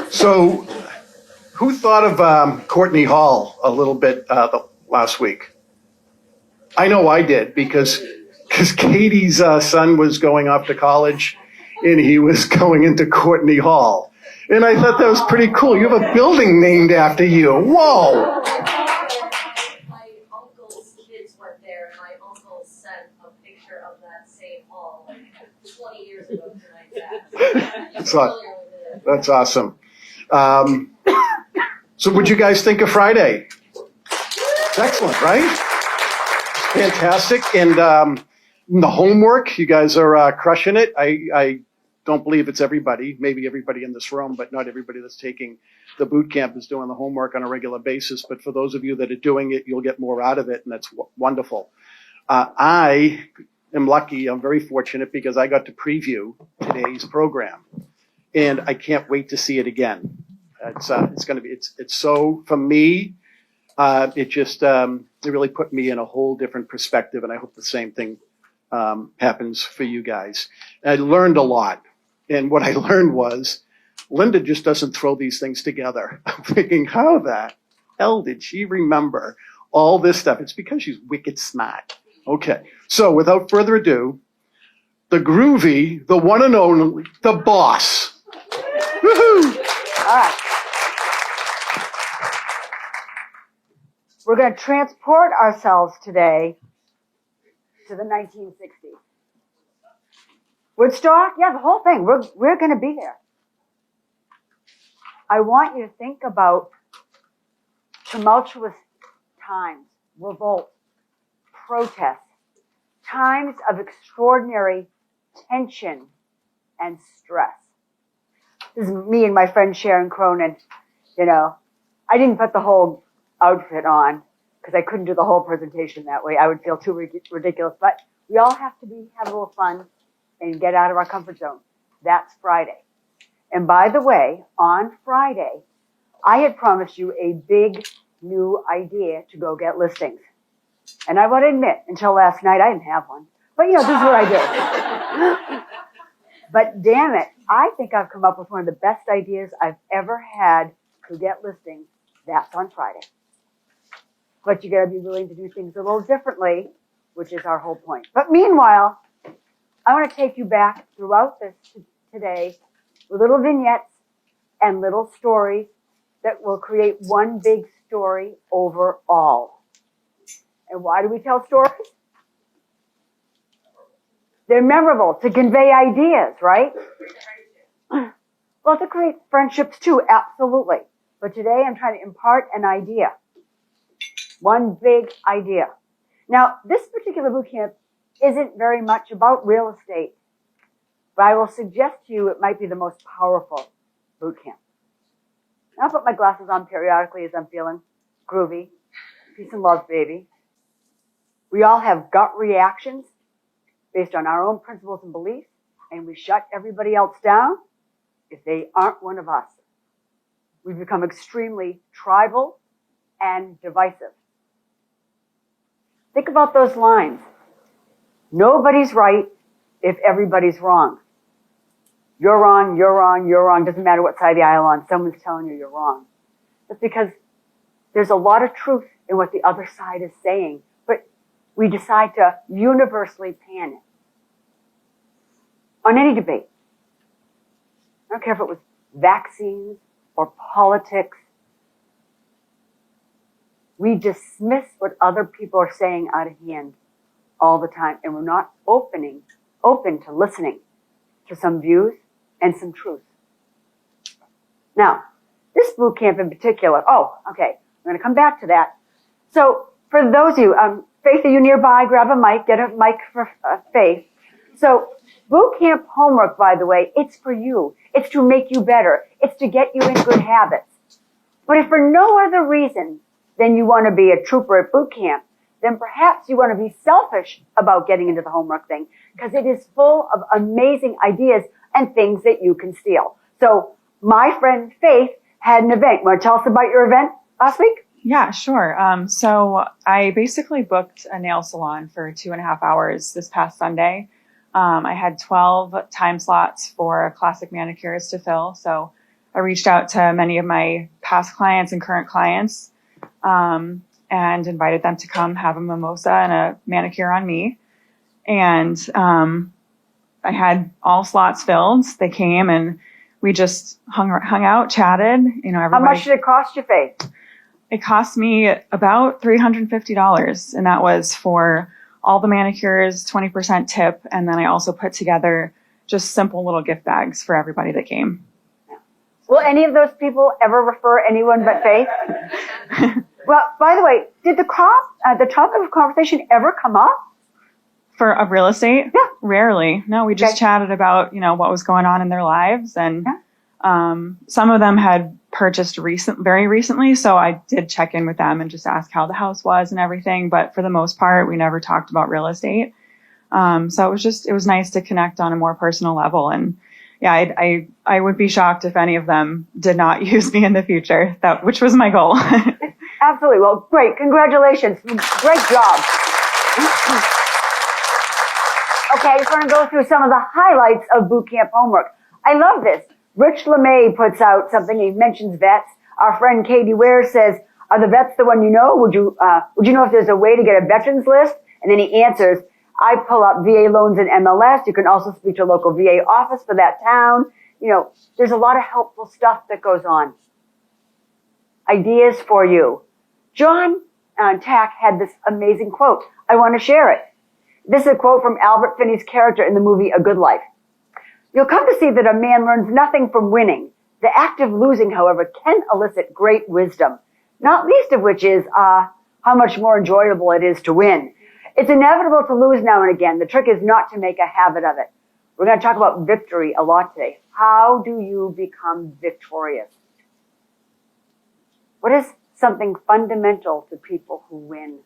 So, who thought of Courtney Hall a little bit last week? I know I did because Katie's son was going off to college, and he was going into Courtney Hall, and I thought that was pretty cool. You have a building named after you. Whoa! My uncle's kids went there, and my uncle sent a picture of that same hall 20 years ago tonight. That's awesome. So what'd you guys think of Friday? It's excellent, right? It's fantastic. And the homework, you guys are crushing it. I don't believe it's everybody, maybe everybody in this room, but not everybody that's taking the boot camp is doing the homework on a regular basis. But for those of you that are doing it, you'll get more out of it, and that's wonderful. I am lucky, I'm very fortunate because I got to preview today's program, and I can't wait to see it again. It's going to be, it's so, for me, it really put me in a whole different perspective, and I hope the same thing happens for you guys. I learned a lot, and what I learned was Linda just doesn't throw these things together. I'm thinking, how the hell did she remember all this stuff? It's because she's wicked smart. Okay, so without further ado, the groovy, the one and only, the boss. Woohoo! All right. We're going to transport ourselves today to the 1960s. Woodstock? Yeah, the whole thing. We're going to be there. I want you to think about tumultuous times, revolt, protests, times of extraordinary tension and stress. This is me and my friend Sharon Cronin. You know, I didn't put the whole outfit on because I couldn't do the whole presentation that way. I would feel too ridiculous. But we all have to have a little fun and get out of our comfort zone. That's Friday. And by the way, on Friday, I had promised you a big new idea to go get listings. And I want to admit, until last night, I didn't have one. But, you know, this is what I do. But damn it, I think I've come up with one of the best ideas I've ever had to get listings. That's on Friday. But you got to be willing to do things a little differently, which is our whole point. But meanwhile, I want to take you back throughout this today with little vignettes and little stories that will create one big story overall. And why do we tell stories? They're memorable to convey ideas, right? Well, to create friendships too, absolutely. But today I'm trying to impart an idea. One big idea. Now, this particular boot camp isn't very much about real estate, but I will suggest to you it might be the most powerful boot camp. Now, I'll put my glasses on periodically as I'm feeling groovy. Peace and love, baby. We all have gut reactions based on our own principles and beliefs, and we shut everybody else down if they aren't one of us. We've become extremely tribal and divisive. Think about those lines. Nobody's right if everybody's wrong. You're wrong, you're wrong, you're wrong. Doesn't matter what side of the aisle on, someone's telling you you're wrong. That's because there's a lot of truth in what the other side is saying, but we decide to universally pan it. On any debate. I don't care if it was vaccines or politics. We dismiss what other people are saying out of hand all the time, and we're not open to listening to some views and some truth. Now, this boot camp in particular, I'm going to come back to that. So, for those of you, Faith, are you nearby? Grab a mic, get a mic for Faith. So, boot camp homework, by the way, it's for you. It's to make you better. It's to get you in good habits. But if for no other reason than you want to be a trooper at boot camp, then perhaps you want to be selfish about getting into the homework thing, because it is full of amazing ideas and things that you can steal. So my friend Faith had an event. Want to tell us about your event last week? Yeah, sure. So I basically booked a nail salon for 2.5 hours this past Sunday. I had 12 time slots for classic manicures to fill. So I I reached out to many of my past clients and current clients, and invited them to come have a mimosa and a manicure on me. And I had all slots filled. They came and we just hung out, chatted. You know, How everybody. much did it cost you, Faith? It cost me about $350, and that was for all the manicures, 20% tip, and then I also put together just simple little gift bags for everybody that came. Will any of those people ever refer anyone but Faith? Well, by the way, did the topic of conversation ever come up? For a real estate? Yeah. Rarely. No, we just Okay. chatted about, you know, what was going on in their lives, and some of them had purchased very recently, so I did check in with them and just ask how the house was and everything, but for the most part, we never talked about real estate. So it was nice to connect on a more personal level, and yeah, I would be shocked if any of them did not use me in the future, which was my goal. Absolutely. Well, great. Congratulations. Great job. Okay, I just want to go through some of the highlights of boot camp homework. I love this. Rich LeMay puts out something. He mentions vets. Our friend Katie Ware says, "Are the vets the one you know? Would you know if there's a way to get a veterans list?" And then he answers, "I pull up VA loans in MLS. You can also speak to a local VA office for that town." You know, there's a lot of helpful stuff that goes on. Ideas for you. John Tack had this amazing quote. I want to share it. This is a quote from Albert Finney's character in the movie A Good Life. "You'll come to see that a man learns nothing from winning. The act of losing, however, can elicit great wisdom, not least of which is how much more enjoyable it is to win. It's inevitable to lose now and again. The trick is not to make a habit of it." We're going to talk about victory a lot today. How do you become victorious? What is something fundamental to people who win?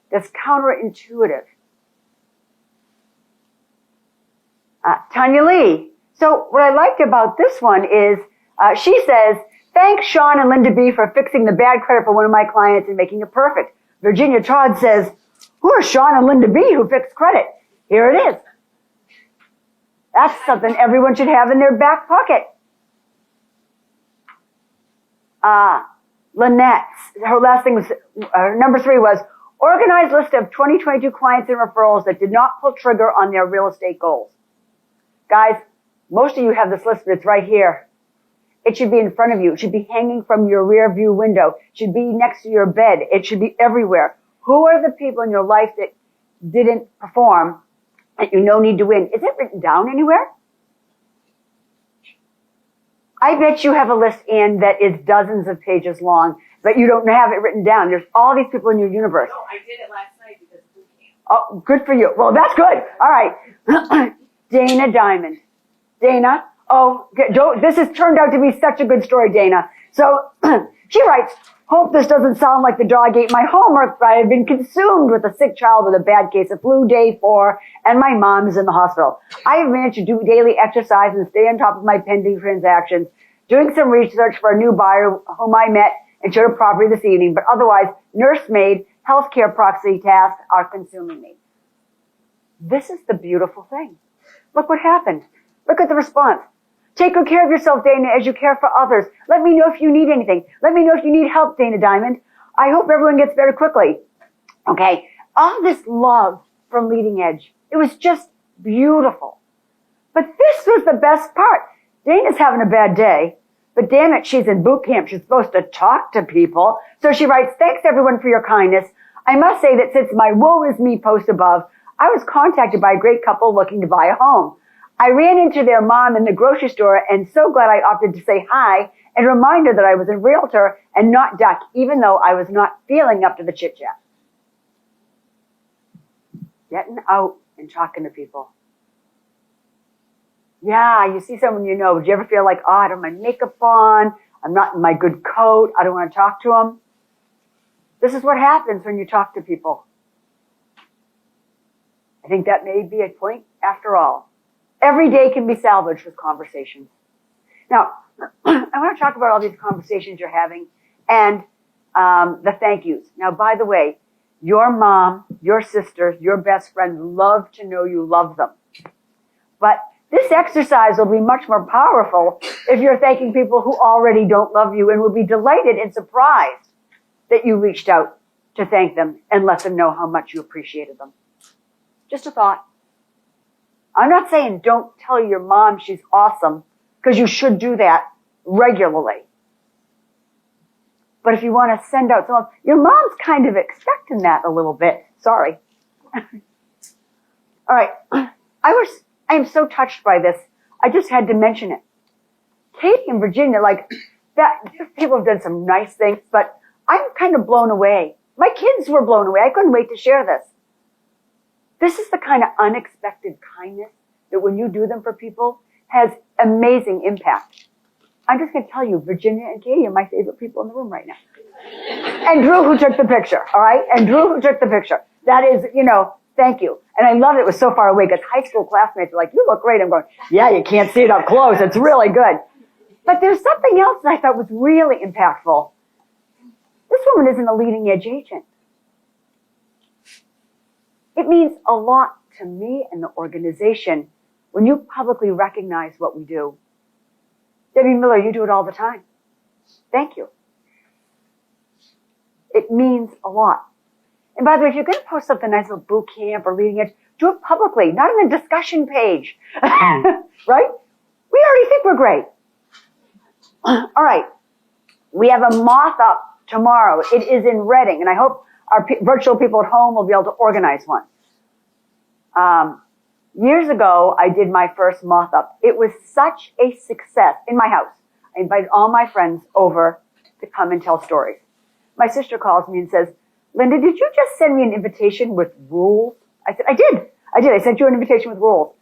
That's counterintuitive. Tanya Lee. So what I liked about this one is she says, "Thanks Sean and Linda B for fixing the bad credit for one of my clients and making it perfect." Virginia Todd says, "Who are Sean and Linda B who fixed credit? Here it is." That's something everyone should have in their back pocket. Lynette's, her last thing was, number 3 was, "Organized list of 2022 clients and referrals that did not pull trigger on their real estate goals." Guys, most of you have this list, but it's right here. It should be in front of you. It should be hanging from your rear view window. It should be next to your bed. It should be everywhere. Who are the people in your life that didn't perform that you know need to win? Is it written down anywhere? I bet you have a list, Ann, that is dozens of pages long, but you don't have it written down. There's all these people in your universe. No, I did it last night because of boot camp. Oh, good for you. Well, that's good. All right. Dana Diamond. Dana. Oh, this has turned out to be such a good story, Dana. So she writes, "Hope this doesn't sound like the dog ate my homework, but I have been consumed with a sick child with a bad case of flu day 4, and my mom is in the hospital. I have managed to do daily exercise and stay on top of my pending transactions, doing some research for a new buyer whom I met and showed a property this evening, but otherwise, nursemaid, healthcare proxy tasks are consuming me." This is the beautiful thing. Look what happened. Look at the response. "Take good care of yourself, Dana, as you care for others. Let me know if you need anything. Let me know if you need help, Dana Diamond. I hope everyone gets better quickly." Okay. All this love from Leading Edge. It was just beautiful. But this was the best part. Dana's having a bad day, but damn it, she's in boot camp. She's supposed to talk to people. So she writes, "Thanks everyone for your kindness. I must say that since my woe is me post above, I was contacted by a great couple looking to buy a home. I ran into their mom in the grocery store and so glad I opted to say hi and remind her that I was a realtor and not duck, even though I was not feeling up to the chit chat." Getting out and talking to people. Yeah, you see someone you know. Would you ever feel like, oh, I don't have my makeup on. I'm not in my good coat. I don't want to talk to them. This is what happens when you talk to people. I think that may be a point after all. Every day can be salvaged with conversations. Now, I want to talk about all these conversations you're having and the thank yous. Now, by the way, your mom, your sisters, your best friend love to know you love them. But This exercise will be much more powerful if you're thanking people who already don't love you and will be delighted and surprised that you reached out to thank them and let them know how much you appreciated them. Just a thought. I'm not saying don't tell your mom she's awesome, because you should do that regularly. But if you want to send out some, your mom's kind of expecting that a little bit. Sorry. All right. I am so touched by this. I just had to mention it. Katie and Virginia, like that, people have done some nice things, but I'm kind of blown away. My kids were blown away. I couldn't wait to share this. This is the kind of unexpected kindness that when you do them for people has amazing impact. I'm just going to tell you, Virginia and Katie are my favorite people in the room right now. And Drew, who took the picture, all right? And Drew, who took the picture. That is, thank you. And I love it was so far away because high school classmates are like, you look great. I'm going, yeah, you can't see it up close. It's really good. But there's something else that I thought was really impactful. This woman isn't a leading edge agent. It means a lot to me and the organization when you publicly recognize what we do. Debbie Miller, you do it all the time. Thank you. It means a lot. And by the way, if you're going to post something nice about boot camp or leading edge, do it publicly, not on the discussion page. Right? We already think we're great. All right. We have a moth up tomorrow. It is in Reading, and I hope our virtual people at home will be able to organize one. Years ago, I did my first moth up. It was such a success in my house. I invited all my friends over to come and tell stories. My sister calls me and says, Linda, did you just send me an invitation with rules? I said, I did. I sent you an invitation with rules.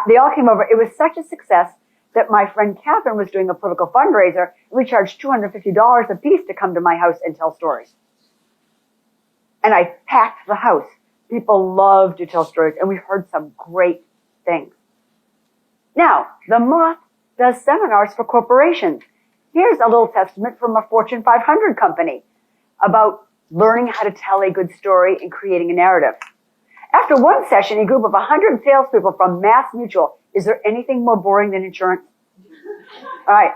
They all came over. It was such a success that my friend Catherine was doing a political fundraiser. We charged $250 a piece to come to my house and tell stories. And I packed the house. People love to tell stories, and we heard some great things. Now, the Moth does seminars for corporations. Here's a little testament from a Fortune 500 company about learning how to tell a good story and creating a narrative. After one session, a group of 100 salespeople from Mass Mutual, is there anything more boring than insurance? All right,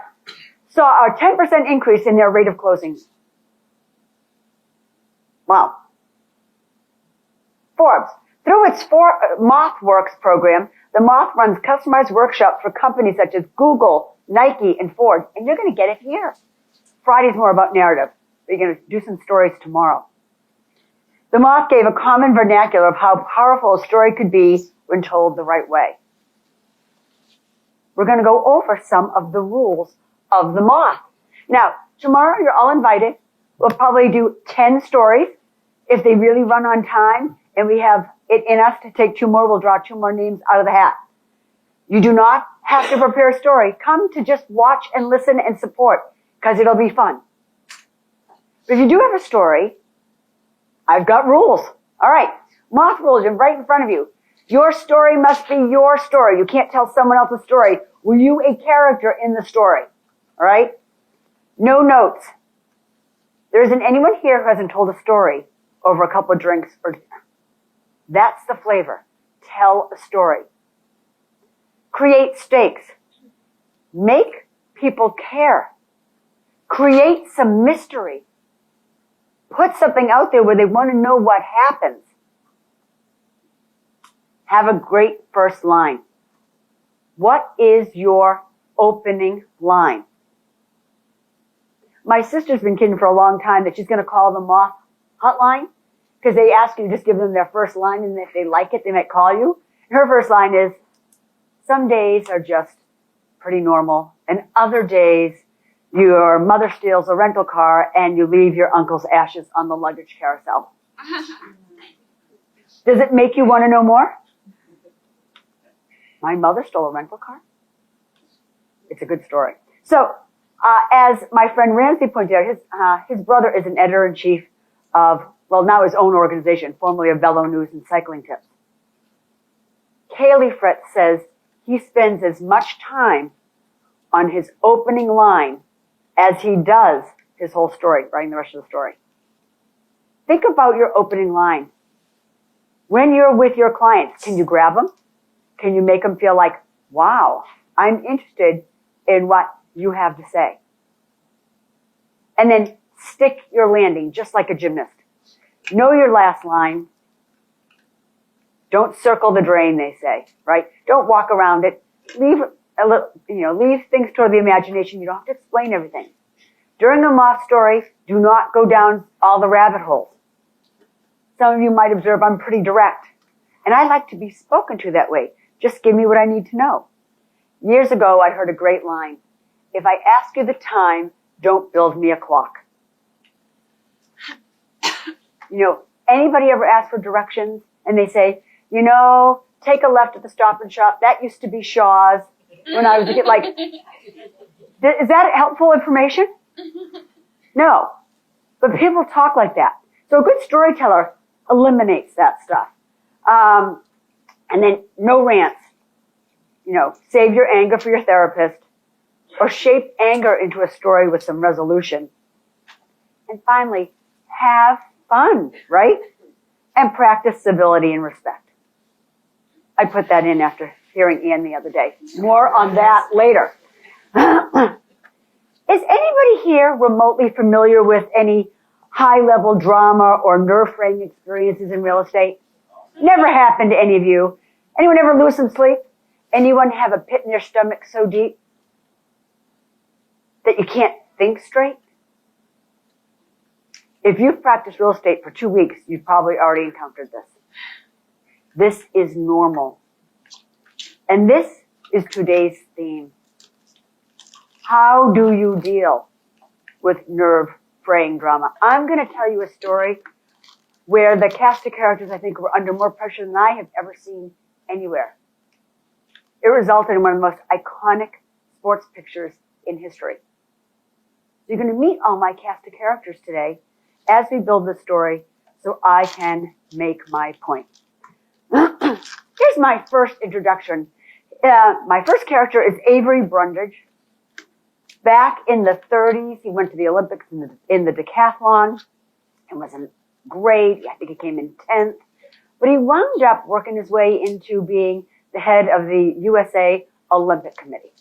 saw a 10% increase in their rate of closing. Wow. Forbes. Through its MothWorks program, the Moth runs customized workshops for companies such as Google, Nike, and Ford. And you're going to get it here. Friday's more about narrative. We're going to do some stories tomorrow. The Moth gave a common vernacular of how powerful a story could be when told the right way. We're going to go over some of the rules of the Moth. Now, tomorrow you're all invited. We'll probably do 10 stories. If they really run on time and we have it in us to take 2 more, we'll draw 2 more names out of the hat. You do not have to prepare a story. Come to just watch and listen and support because it'll be fun. But if you do have a story, I've got rules. All right. Moth rules are right in front of you. Your story must be your story. You can't tell someone else's story. Were you a character in the story? All right. No notes. There isn't anyone here who hasn't told a story over a couple of drinks or dinner. That's the flavor. Tell a story. Create stakes. Make people care. Create some mystery. Put something out there where they want to know what happens. Have a great first line. What is your opening line? My sister's been kidding for a long time that she's going to call the Moth hotline because they ask you to just give them their first line, and if they like it, they might call you. And her first line is, some days are just pretty normal, and other days your mother steals a rental car and you leave your uncle's ashes on the luggage carousel. Does it make you want to know more? My mother stole a rental car? It's a good story. So, as my friend Ramsey pointed out, his brother is an editor-in-chief of, well, now his own organization, formerly of Velo News and Cycling Tips. Kaylee Fritz says he spends as much time on his opening line as he does his whole story, writing the rest of the story. Think about your opening line. When you're with your clients, can you grab them? Can you make them feel like wow, I'm interested in what you have to say. And then stick your landing, just like a gymnast. Know your last line. Don't circle the drain, they say, right? Don't walk around it. Leave a little, leave things toward the imagination. You don't have to explain everything. During a moth story, do not go down all the rabbit holes. Some of you might observe I'm pretty direct. And I like to be spoken to that way. Just give me what I need to know. Years ago, I heard a great line. If I ask you the time, don't build me a clock. Anybody ever ask for directions and they say, take a left at the Stop and Shop. That used to be Shaw's when I was a kid. Like, is that helpful information? No. But people talk like that. So a good storyteller eliminates that stuff. And then no rants. Save your anger for your therapist, or shape anger into a story with some resolution. And finally, have fun, right? And practice civility and respect. I put that in after hearing Ann the other day. More on that later. Is anybody here remotely familiar with any high-level drama or nerve-fraying experiences in real estate? Never happened to any of you. Anyone ever lose some sleep? Anyone have a pit in their stomach so deep that you can't think straight? If you've practiced real estate for 2 weeks, you've probably already encountered this. This is normal. And this is today's theme. How do you deal with nerve-fraying drama? I'm going to tell you a story where the cast of characters, I think, were under more pressure than I have ever seen anywhere. It resulted in one of the most iconic sports pictures in history. You're going to meet all my cast of characters today as we build the story so I can make my point. Here's my first introduction. My first character is Avery Brundage. Back in the 30s, he went to the Olympics in the decathlon and was great. I think he came in 10th. But he wound up working his way into being the head of the USA Olympic Committee.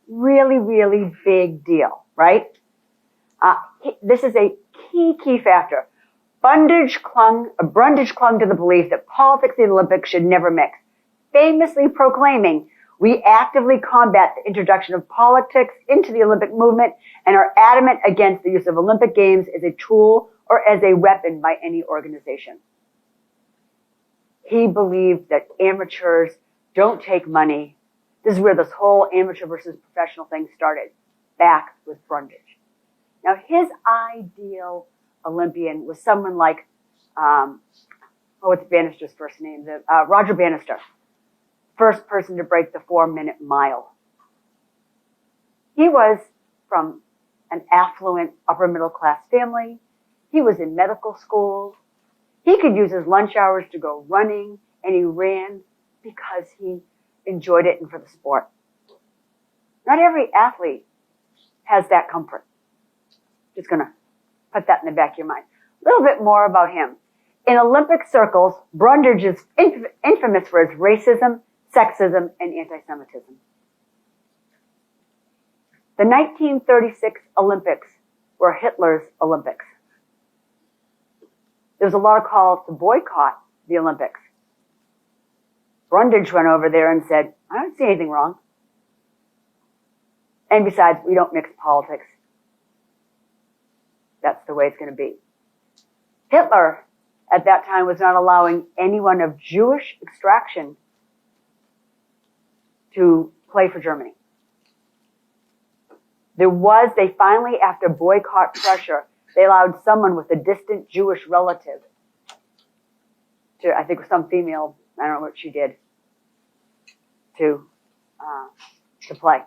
Really, really big deal, right? This is a key factor. Brundage clung to the belief that politics and the Olympics should never mix, famously proclaiming, "We actively combat the introduction of politics into the Olympic movement and are adamant against the use of Olympic Games as a tool or as a weapon by any organization." He believed that amateurs don't take money. This is where this whole amateur versus professional thing started, back with Brundage. Now, his ideal Olympian was someone like, what's Bannister's first name? Roger Bannister. First person to break the 4-minute mile. He was from an affluent upper middle class family. He was in medical school. He could use his lunch hours to go running, and he ran because he enjoyed it and for the sport. Not every athlete has that comfort. Just going to put that in the back of your mind. A little bit more about him. In Olympic circles, Brundage is infamous for his racism, sexism, and anti-Semitism. The 1936 Olympics were Hitler's Olympics. There was a lot of calls to boycott the Olympics. Brundage went over there and said, "I don't see anything wrong. And besides, we don't mix politics. That's the way it's going to be." Hitler, at that time, was not allowing anyone of Jewish extraction to play for Germany. They finally, after boycott pressure, they allowed someone with a distant Jewish relative to, I think some female, I don't know what she did, to play.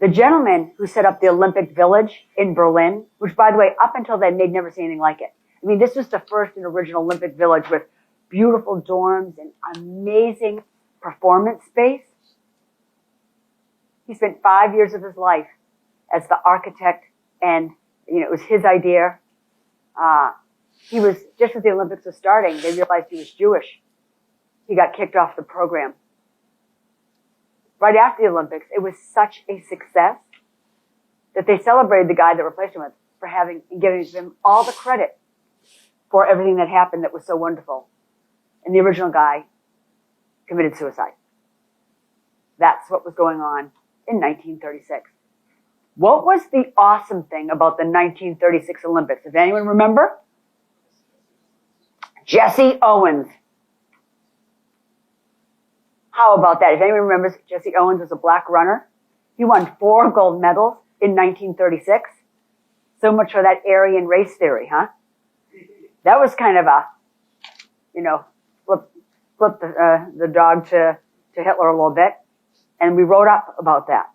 The gentleman who set up the Olympic Village in Berlin, which, by the way, up until then, they'd never seen anything like it. I mean, this was the first and original Olympic Village with beautiful dorms and amazing performance space. He spent 5 years of his life as the architect, and it was his idea. He was, just as the Olympics was starting, they realized he was Jewish. He got kicked off the program. right after the Olympics, it was such a success that they celebrated the guy that replaced him with for having and giving him all the credit for everything that happened that was so wonderful. And the original guy committed suicide. That's what was going on in 1936. What was the awesome thing about the 1936 Olympics? If anyone remember? Jesse Owens. How about that? If anyone remembers, Jesse Owens was a black runner. He won 4 gold medals in 1936. So much for that Aryan race theory, huh? That was kind of a, flip the dog to Hitler a little bit. And we wrote up about that.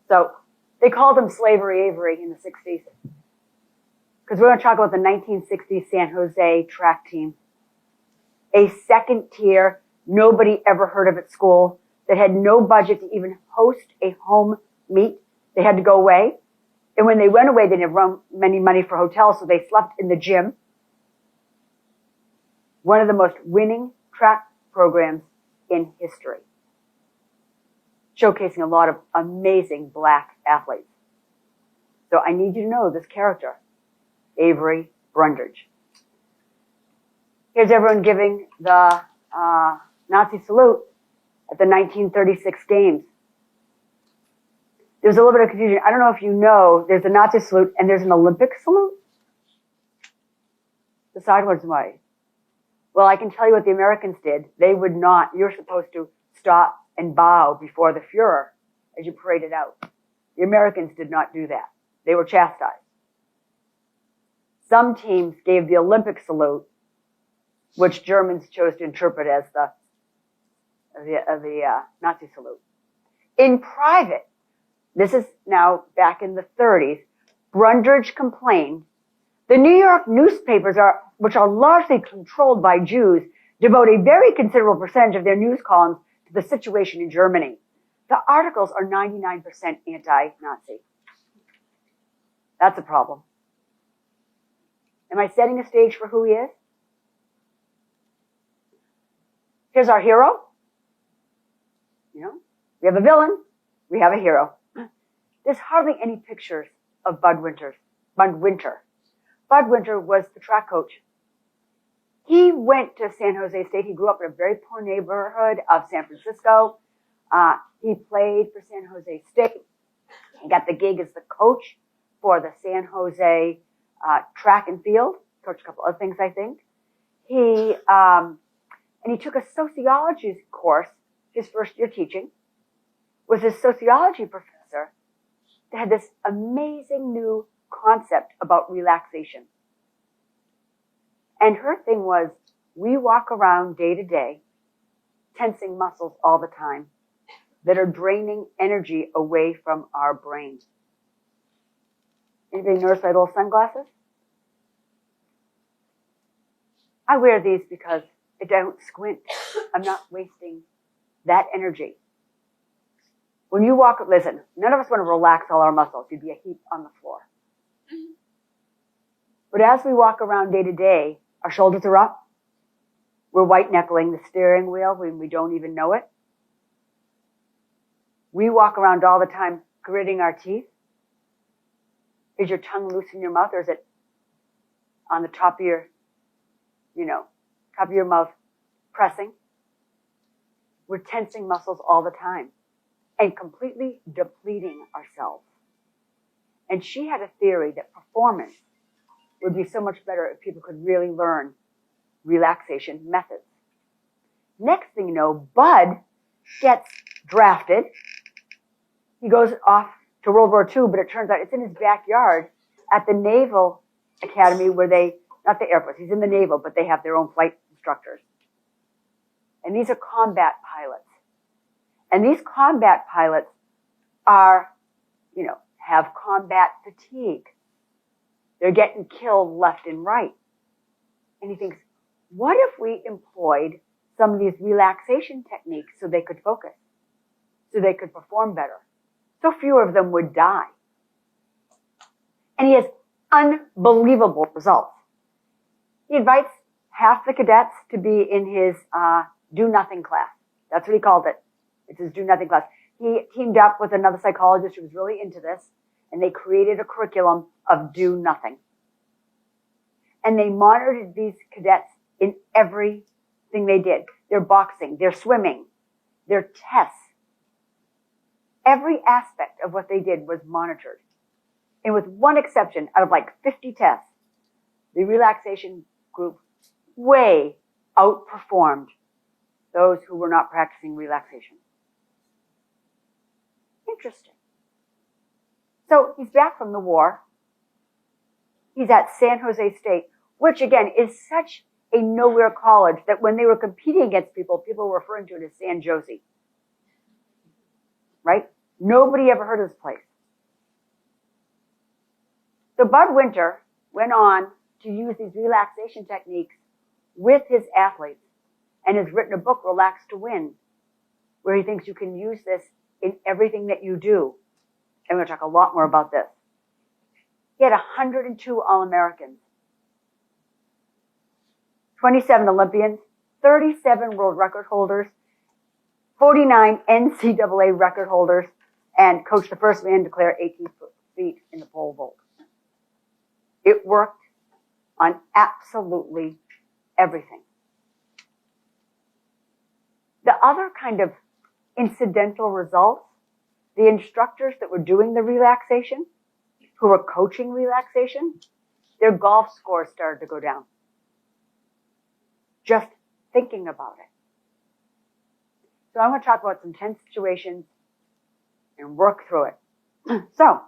So they called him Slavery Avery in the 60s. Because we're going to talk about the 1960s San Jose track team. A second tier, nobody ever heard of at school, that had no budget to even host a home meet. They had to go away. And when they went away, they didn't have many money for hotels, so they slept in the gym. One of the most winning track programs in history. Showcasing a lot of amazing black athletes. So I need you to know this character, Avery Brundage. Here's everyone giving the Nazi salute at the 1936 games. There's a little bit of confusion. I don't know if you know, there's a Nazi salute and there's an Olympic salute. Decide what's right. Well, I can tell you what the Americans did. They would not. You're supposed to stop and bow before the Fuhrer as you paraded out. The Americans did not do that. They were chastised. Some teams gave the Olympic salute, which Germans chose to interpret as the Nazi salute. In private, this is now back in the 30s, Brundage complained, the New York newspapers, which are largely controlled by Jews, devote a very considerable percentage of their news columns to the situation in Germany. The articles are 99% anti-Nazi. That's a problem. Am I setting a stage for who he is? Here's our hero. We have a villain. We have a hero. There's hardly any pictures of Bud Winter. Bud Winter was the track coach. He went to San Jose State. He grew up in a very poor neighborhood of San Francisco. He played for San Jose State. He got the gig as the coach for the San Jose track and field. Coached a couple other things, I think. He took a sociology course, his first year teaching, with his sociology professor that had this amazing new concept about relaxation. And her thing was, we walk around day to day, tensing muscles all the time that are draining energy away from our brain. Anybody notice my little sunglasses? I wear these because I don't squint. I'm not wasting that energy. When you walk, listen, none of us want to relax all our muscles. You'd be a heap on the floor. But as we walk around day to day, our shoulders are up. We're white-knuckling the steering wheel when we don't even know it. We walk around all the time gritting our teeth. Is your tongue loose in your mouth, or is it on the top of your, top of your mouth pressing? We're tensing muscles all the time and completely depleting ourselves. And she had a theory that performance would be so much better if people could really learn relaxation methods. Next thing you know, Bud gets drafted. He goes off to World War II, but it turns out it's in his backyard at the Naval Academy where not the Air Force, he's in the Naval, but they have their own flight instructors. And these are combat pilots. And these combat pilots are, have combat fatigue. They're getting killed left and right. And he thinks, what if we employed some of these relaxation techniques so they could focus, so they could perform better, so fewer of them would die? And he has unbelievable results. He invites half the cadets to be in his do-nothing class. That's what he called it. It's his do nothing class. He teamed up with another psychologist who was really into this, and they created a curriculum of do nothing. And they monitored these cadets in everything they did. Their boxing, their swimming, their tests. Every aspect of what they did was monitored. And with one exception, out of like 50 tests, the relaxation group way outperformed those who were not practicing relaxation. Interesting. So he's back from the war. He's at San Jose State, which again is such a nowhere college that when they were competing against people, people were referring to it as San Jose. Right? Nobody ever heard of this place. So Bud Winter went on to use these relaxation techniques with his athletes and has written a book, Relax to Win, where he thinks you can use this in everything that you do. And we're going to talk a lot more about this. He had 102 All-Americans, 27 Olympians, 37 world record holders, 49 NCAA record holders, and coached the first man to clear 18 feet in the pole vault. It worked on absolutely everything. The other kind of incidental results, the instructors that were doing the relaxation, who were coaching relaxation, their golf scores started to go down. Just thinking about it. So I'm going to talk about some tense situations and work through it. So,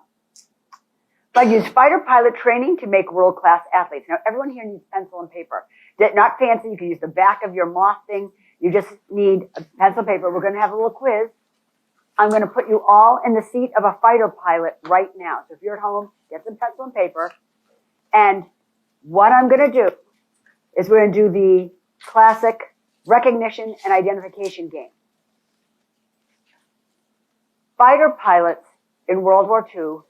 I use fighter pilot training to make world-class athletes. Now, everyone here needs pencil and paper. Not fancy. You can use the back of your moth thing. You just need a pencil and paper. We're going to have a little quiz. I'm going to put you all in the seat of a fighter pilot right now. So if you're at home, get some pencil and paper. And what I'm going to do is we're going to do the classic recognition and identification game. Fighter pilots in World War II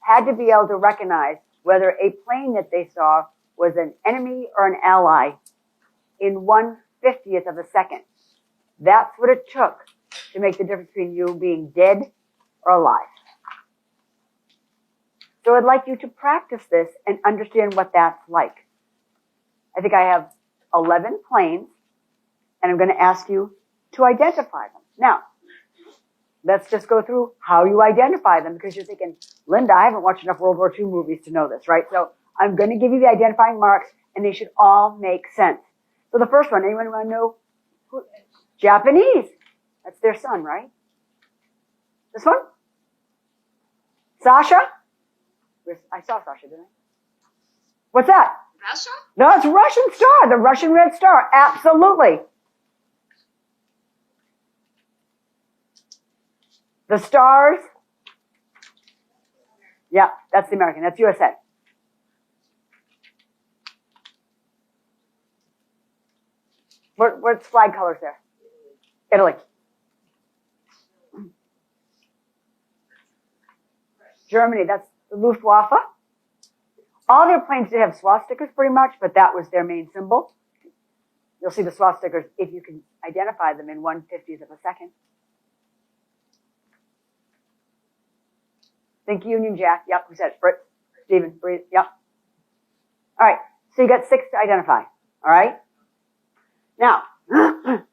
had to be able to recognize whether a plane that they saw was an enemy or an ally in 1/50th of a second. That's what it took to make the difference between you being dead or alive. So I'd like you to practice this and understand what that's like. I think I have 11 planes, and I'm going to ask you to identify them. Now, let's just go through how you identify them, because you're thinking, Linda, I haven't watched enough World War II movies to know this, right? So I'm going to give you the identifying marks, and they should all make sense. So the first one, anyone want to know? Who? Japanese. That's their son, right? This one? Sasha? I saw Sasha, didn't I? What's that? Russia? No, it's Russian Star, the Russian Red Star. Absolutely. The stars. Yeah, that's the American. That's USA. What's flag colors there? Italy. Germany, that's the Luftwaffe. All their planes did have swastikas pretty much, but that was their main symbol. You'll see the swastikas if you can identify them in 1/50th of a second. Think Union Jack. Yep, who said it? Britt, Stephen, breathe. Yep. All right, so you got 6 to identify. All right? Now, I'm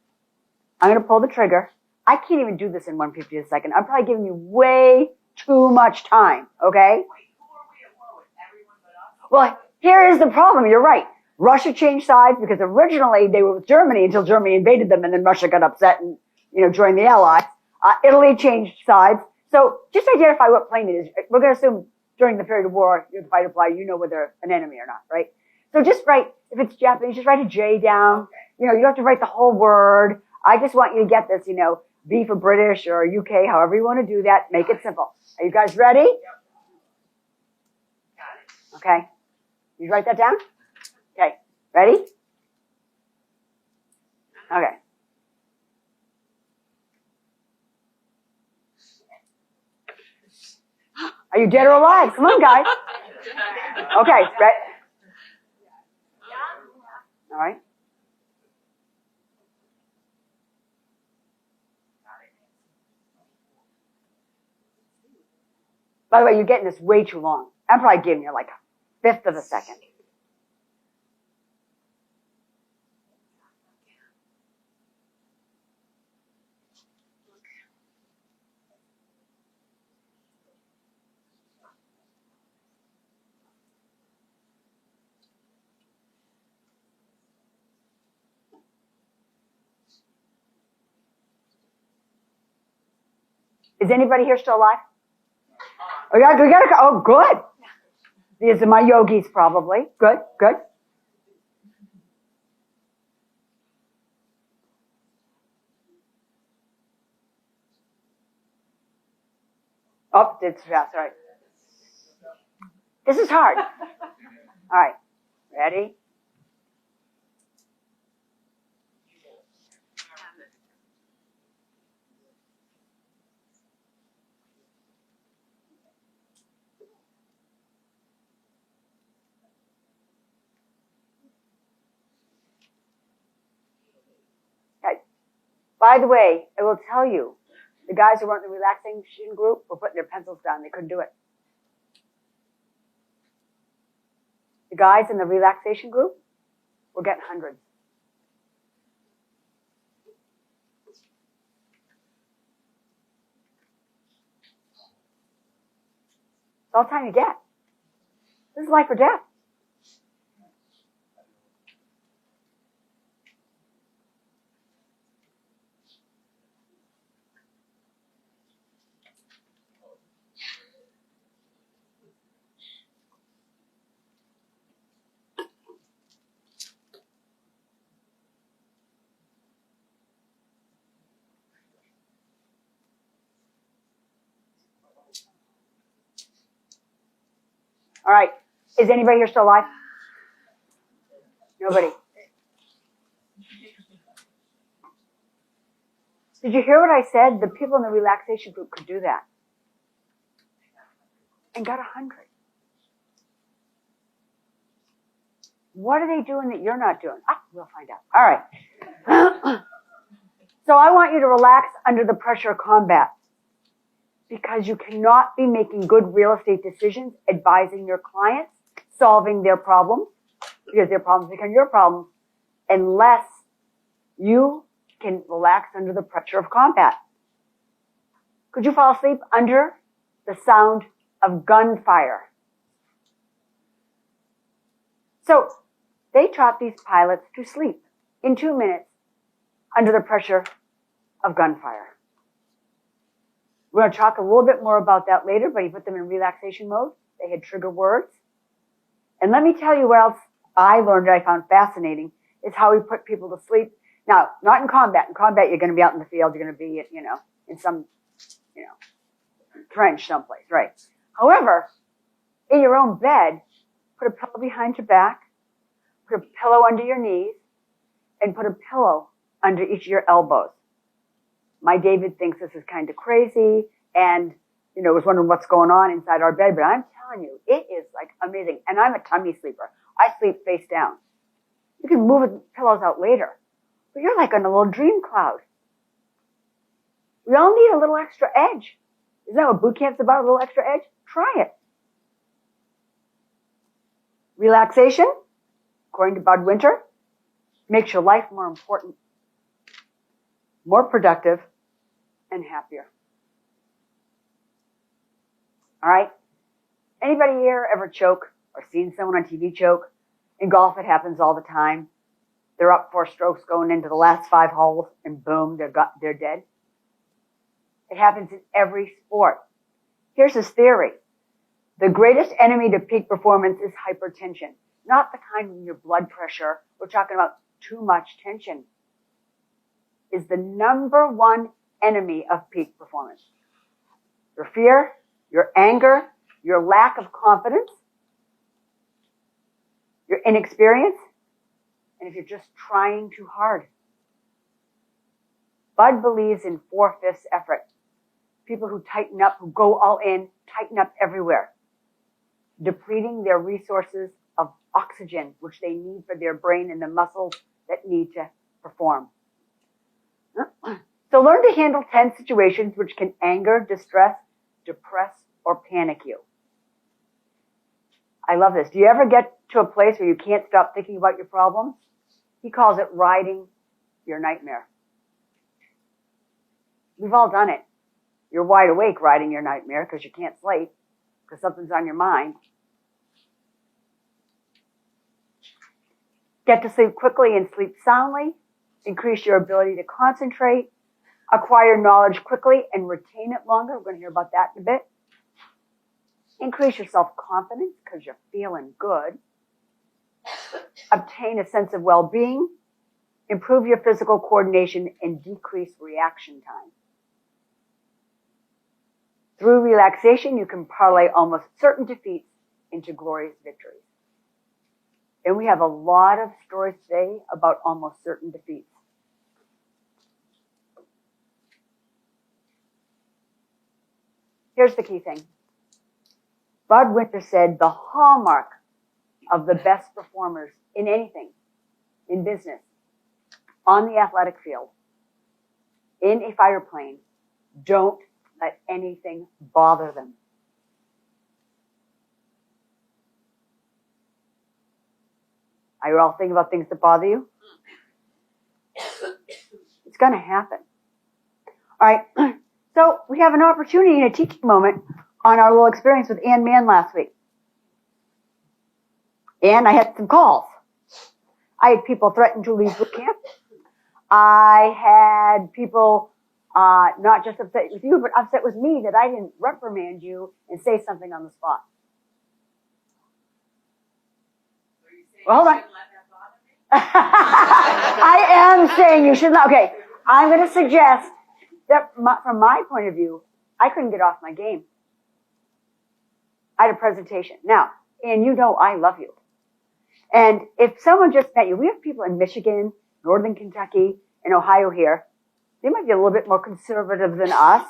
going to pull the trigger. I can't even do this in 1/50th of a second. I'm probably giving you way too much time, okay? Well, here is the problem. You're right. Russia changed sides because originally they were with Germany until Germany invaded them, and then Russia got upset and, joined the Allies. Italy changed sides. So just identify what plane it is. We're going to assume during the period of war, you're the fighter pilot, you know whether they're an enemy or not, right? So just write, if it's Japanese, just write a J down. Okay. You don't have to write the whole word. I just want you to get this, B for British or UK, however you want to do that. Make it simple. Are you guys ready? Yep. Got it. Okay. You write that down? Okay. Ready? Okay. Are you dead or alive? Come on, guys. Okay. Ready? All right. By the way, you're getting this way too long. I'm probably giving you like a fifth of a second. Is anybody here still alive? We gotta go. Oh, good. These are my yogis, probably. Good, good. Oh, it's fast. All right. This is hard. All right. Ready? Okay. By the way, I will tell you, the guys who weren't in the relaxation group were putting their pencils down. They couldn't do it. The guys in the relaxation group were getting hundreds. It's all the time you get. This is life or death. All right. Is anybody here still alive? Nobody. Did you hear what I said? The people in the relaxation group could do that. And got 100. What are they doing that you're not doing? We'll find out. All right. So I want you to relax under the pressure of combat, because you cannot be making good real estate decisions, advising your clients, solving their problems, because their problems become your problems, unless you can relax under the pressure of combat. Could you fall asleep under the sound of gunfire? So they taught these pilots to sleep in 2 minutes under the pressure of gunfire. We're going to talk a little bit more about that later, but he put them in relaxation mode. They had trigger words. And let me tell you what else I learned that I found fascinating is how he put people to sleep. Now, not in combat. In combat, you're going to be out in the field. You're going to be, in some, trench someplace, right? However, in your own bed, put a pillow behind your back, put a pillow under your knees, and put a pillow under each of your elbows. My David thinks this is kind of crazy and, was wondering what's going on inside our bed, but I'm telling you, it is like amazing. And I'm a tummy sleeper. I sleep face down. You can move the pillows out later, but you're like on a little dream cloud. We all need a little extra edge. Isn't that what boot camp's about, a little extra edge? Try it. Relaxation, according to Bud Winter, makes your life more important, more productive, and happier. All right? Anybody here ever choke or seen someone on TV choke? In golf, it happens all the time. They're up 4 strokes going into the last 5 holes, and boom, they're dead. It happens in every sport. Here's his theory. The greatest enemy to peak performance is hypertension. Not the kind when your blood pressure, we're talking about too much tension, is the number one enemy of peak performance. Your fear, your anger, your lack of confidence, your inexperience, and if you're just trying too hard. Bud believes in 4/5 effort. People who tighten up, who go all in, tighten up everywhere, depleting their resources of oxygen, which they need for their brain and the muscles that need to perform. So learn to handle tense situations which can anger, distress, depress, or panic you. I love this. Do you ever get to a place where you can't stop thinking about your problems? He calls it riding your nightmare. We've all done it. You're wide awake riding your nightmare because you can't sleep, because something's on your mind. Get to sleep quickly and sleep soundly. Increase your ability to concentrate. Acquire knowledge quickly and retain it longer. We're going to hear about that in a bit. Increase your self-confidence because you're feeling good. Obtain a sense of well-being. Improve your physical coordination and decrease reaction time. Through relaxation, you can parlay almost certain defeats into glorious victories. And we have a lot of stories today about almost certain defeats. Here's the key thing. Bud Winter said the hallmark of the best performers in anything, in business, on the athletic field, in a fighter plane, don't let anything bother them. Are you all thinking about things that bother you? It's going to happen. All right. So we have an opportunity and a teaching moment on our little experience with Ann Mann last week. And I had some calls. I had people threaten to leave boot camp. I had people not just upset with you, but upset with me that I didn't reprimand you and say something on the spot. Well, hold on. I am saying you should not. Okay, I'm going to suggest that from my point of view, I couldn't get off my game. I had a presentation. Now, and you know I love you. And if someone just met you, we have people in Michigan, Northern Kentucky, and Ohio here. They might be a little bit more conservative than us.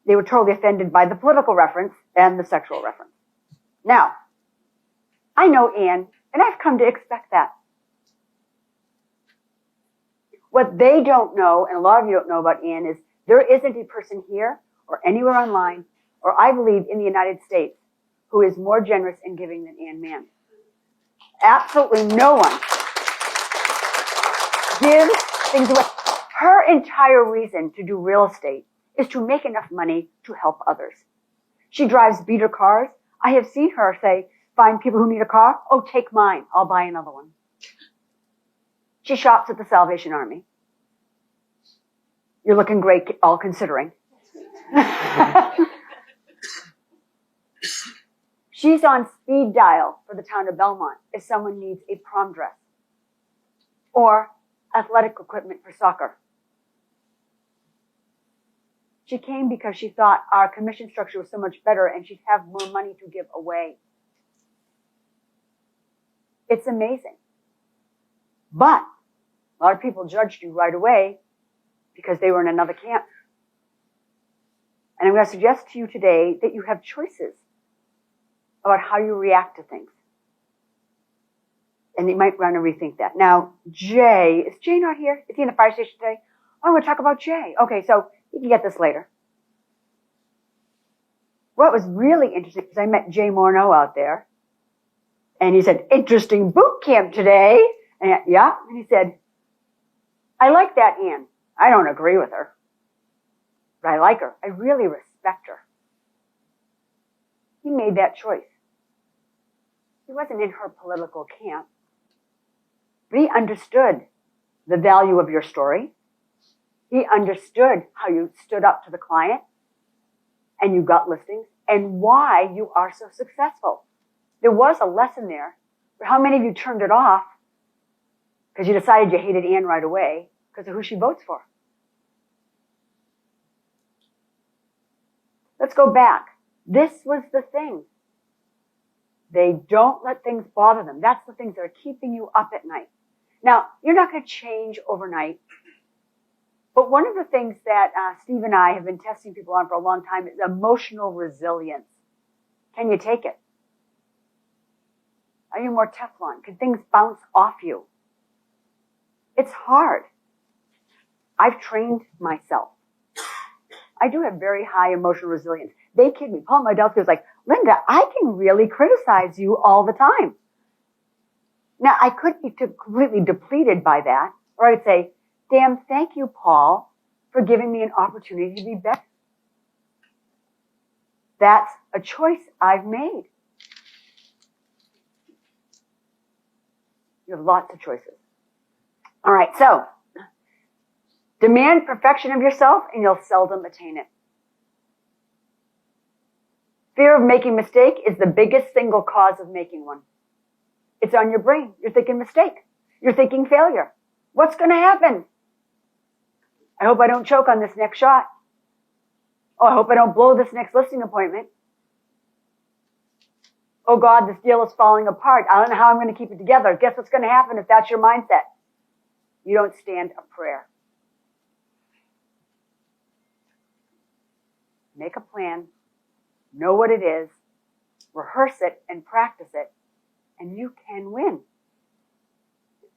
They were totally offended by the political reference and the sexual reference. Now, I know Ann, and I've come to expect that. What they don't know, and a lot of you don't know about Ann, is there isn't a person here or anywhere online, or I believe in the United States, who is more generous and giving than Ann Mann. Absolutely no one gives things away. Her entire reason to do real estate is to make enough money to help others. She drives beater cars. I have seen her say, find people who need a car. Oh, take mine. I'll buy another one. She shops at the Salvation Army. You're looking great, all considering. She's on speed dial for the town of Belmont if someone needs a prom dress or athletic equipment for soccer. She came because she thought our commission structure was so much better and she'd have more money to give away. It's amazing. But a lot of people judged you right away because they were in another camp. And I'm going to suggest to you today that you have choices about how you react to things. And you might want to rethink that. Now, Jay, is Jay not here? Is he in the fire station today? Oh, I'm going to talk about Jay. Okay, so you can get this later. What was really interesting is I met Jay Morneau out there. And he said, interesting boot camp today. And yeah, and he said, I like that Ann. I don't agree with her, but I like her. I really respect her. He made that choice. He wasn't in her political camp, but he understood the value of your story. He understood how you stood up to the client and you got listings and why you are so successful. There was a lesson there, but how many of you turned it off because you decided you hated Ann right away because of who she votes for? Let's go back. This was the thing. They don't let things bother them. That's the things that are keeping you up at night. Now, you're not going to change overnight. But one of the things that Steve and I have been testing people on for a long time is emotional resilience. Can you take it? Are you more Teflon? Can things bounce off you? It's hard. I've trained myself. I do have very high emotional resilience. They kid me. Paul Modelski was like, Linda, I can really criticize you all the time. Now, I could be completely depleted by that, or I'd say, damn, thank you, Paul, for giving me an opportunity to be better. That's a choice I've made. You have lots of choices. All right, so demand perfection of yourself and you'll seldom attain it. Fear of making a mistake is the biggest single cause of making one. It's on your brain. You're thinking mistake. You're thinking failure. What's going to happen? I hope I don't choke on this next shot. Oh, I hope I don't blow this next listing appointment. Oh God, this deal is falling apart. I don't know how I'm going to keep it together. Guess what's going to happen if that's your mindset? You don't stand a prayer. Make a plan. Know what it is. Rehearse it and practice it. And you can win.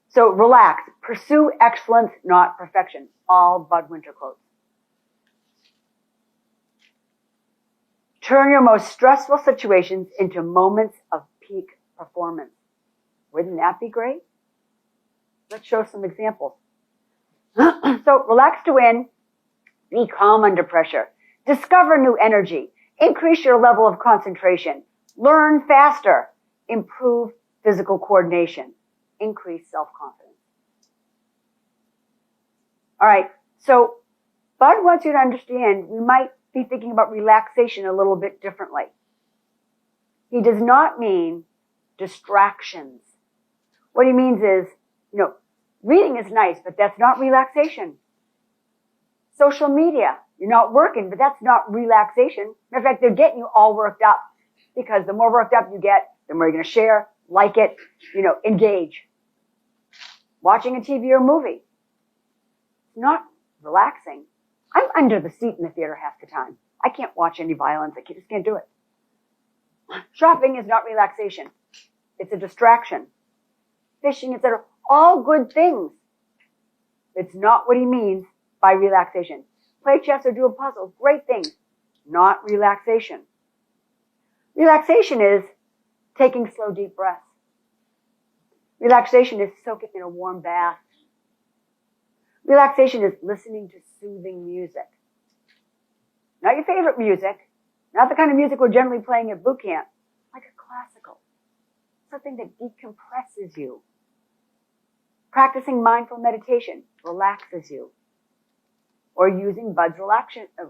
So relax. Pursue excellence, not perfection. All Bud Winter quotes. Turn your most stressful situations into moments of peak performance. Wouldn't that be great? Let's show some examples. So relax to win. Be calm under pressure. Discover new energy. Increase your level of concentration. Learn faster. Improve physical coordination. Increase self-confidence. All right. So Bud wants you to understand we might be thinking about relaxation a little bit differently. He does not mean distractions. What he means is, reading is nice, but that's not relaxation. Social media, you're not working, but that's not relaxation. Matter of fact, they're getting you all worked up because the more worked up you get, the more you're going to share, like it, engage. Watching a TV or movie, not relaxing. I'm under the seat in the theater half the time. I can't watch any violence. I just can't do it. Shopping is not relaxation. It's a distraction. Fishing, etc. All good things. It's not what he means by relaxation. Play chess or do a puzzle. Great things. Not relaxation. Relaxation is taking slow, deep breaths. Relaxation is soaking in a warm bath. Relaxation is listening to soothing music. Not your favorite music, not the kind of music we're generally playing at boot camp, like a classical. Something that decompresses you. Practicing mindful meditation relaxes you. Or using Bud's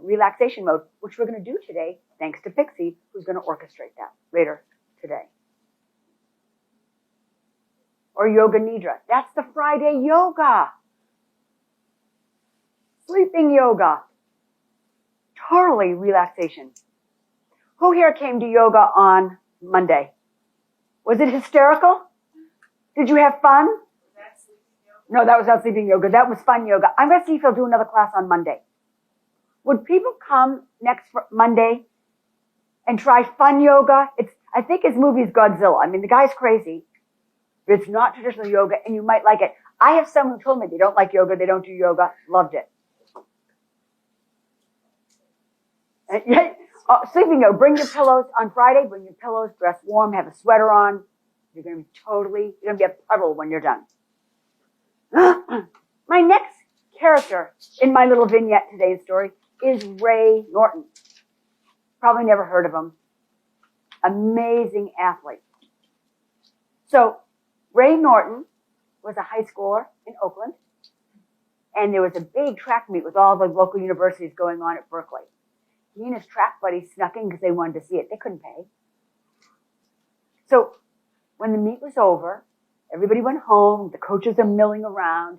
relaxation mode, which we're going to do today, thanks to Pixie, who's going to orchestrate that later today. Or Yoga Nidra. That's the Friday yoga. Sleeping yoga. Totally relaxation. Who here came to yoga on Monday? Was it hysterical? Did you have fun? No, that was not sleeping yoga. That was fun yoga. I'm going to see if he'll do another class on Monday. Would people come next Monday and try fun yoga? I think his movie's Godzilla. I mean, the guy's crazy. But it's not traditional yoga, and you might like it. I have some who told me they don't like yoga, they don't do yoga. Loved it. Sleeping yoga. Bring your pillows on Friday. Bring your pillows. Dress warm. Have a sweater on. You're going to be a puddle when you're done. My next character in my little vignette today's story is Ray Norton. Probably never heard of him. Amazing athlete. So Ray Norton was a high schooler in Oakland, and there was a big track meet with all the local universities going on at Berkeley. He and his track buddies snuck in because they wanted to see it. They couldn't pay. So when the meet was over, everybody went home, the coaches are milling around,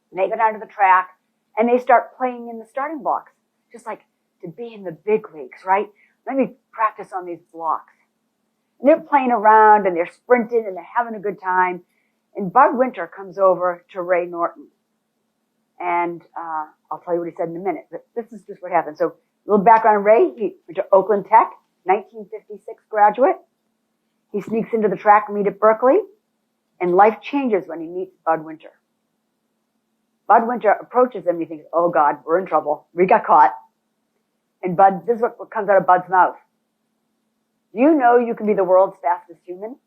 and they go down to the track, and they start playing in the starting blocks, just like to be in the big leagues, right? Let me practice on these blocks. And they're playing around, and they're sprinting, and they're having a good time, and Bud Winter comes over to Ray Norton. And I'll tell you what he said in a minute, but this is just what happened. So a little background on Ray. He went to Oakland Tech, 1956 graduate. He sneaks into the track meet at Berkeley. And life changes when he meets Bud Winter. Bud Winter approaches him and he thinks, oh God, we're in trouble. We got caught. And Bud, this is what comes out of Bud's mouth. You know you can be the world's fastest human?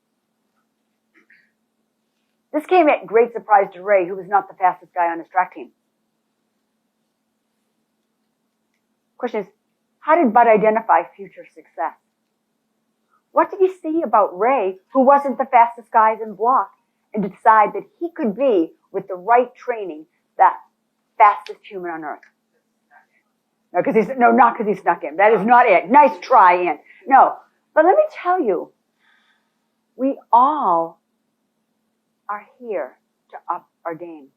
This came at great surprise to Ray, who was not the fastest guy on his track team. Question is, how did Bud identify future success? What did he see about Ray, who wasn't the fastest guy in the block, and decide that he could be, with the right training, that fastest human on earth? Not because he snuck in. That is not it. Nice try, Ian. No. But let me tell you, we all are here to up our game.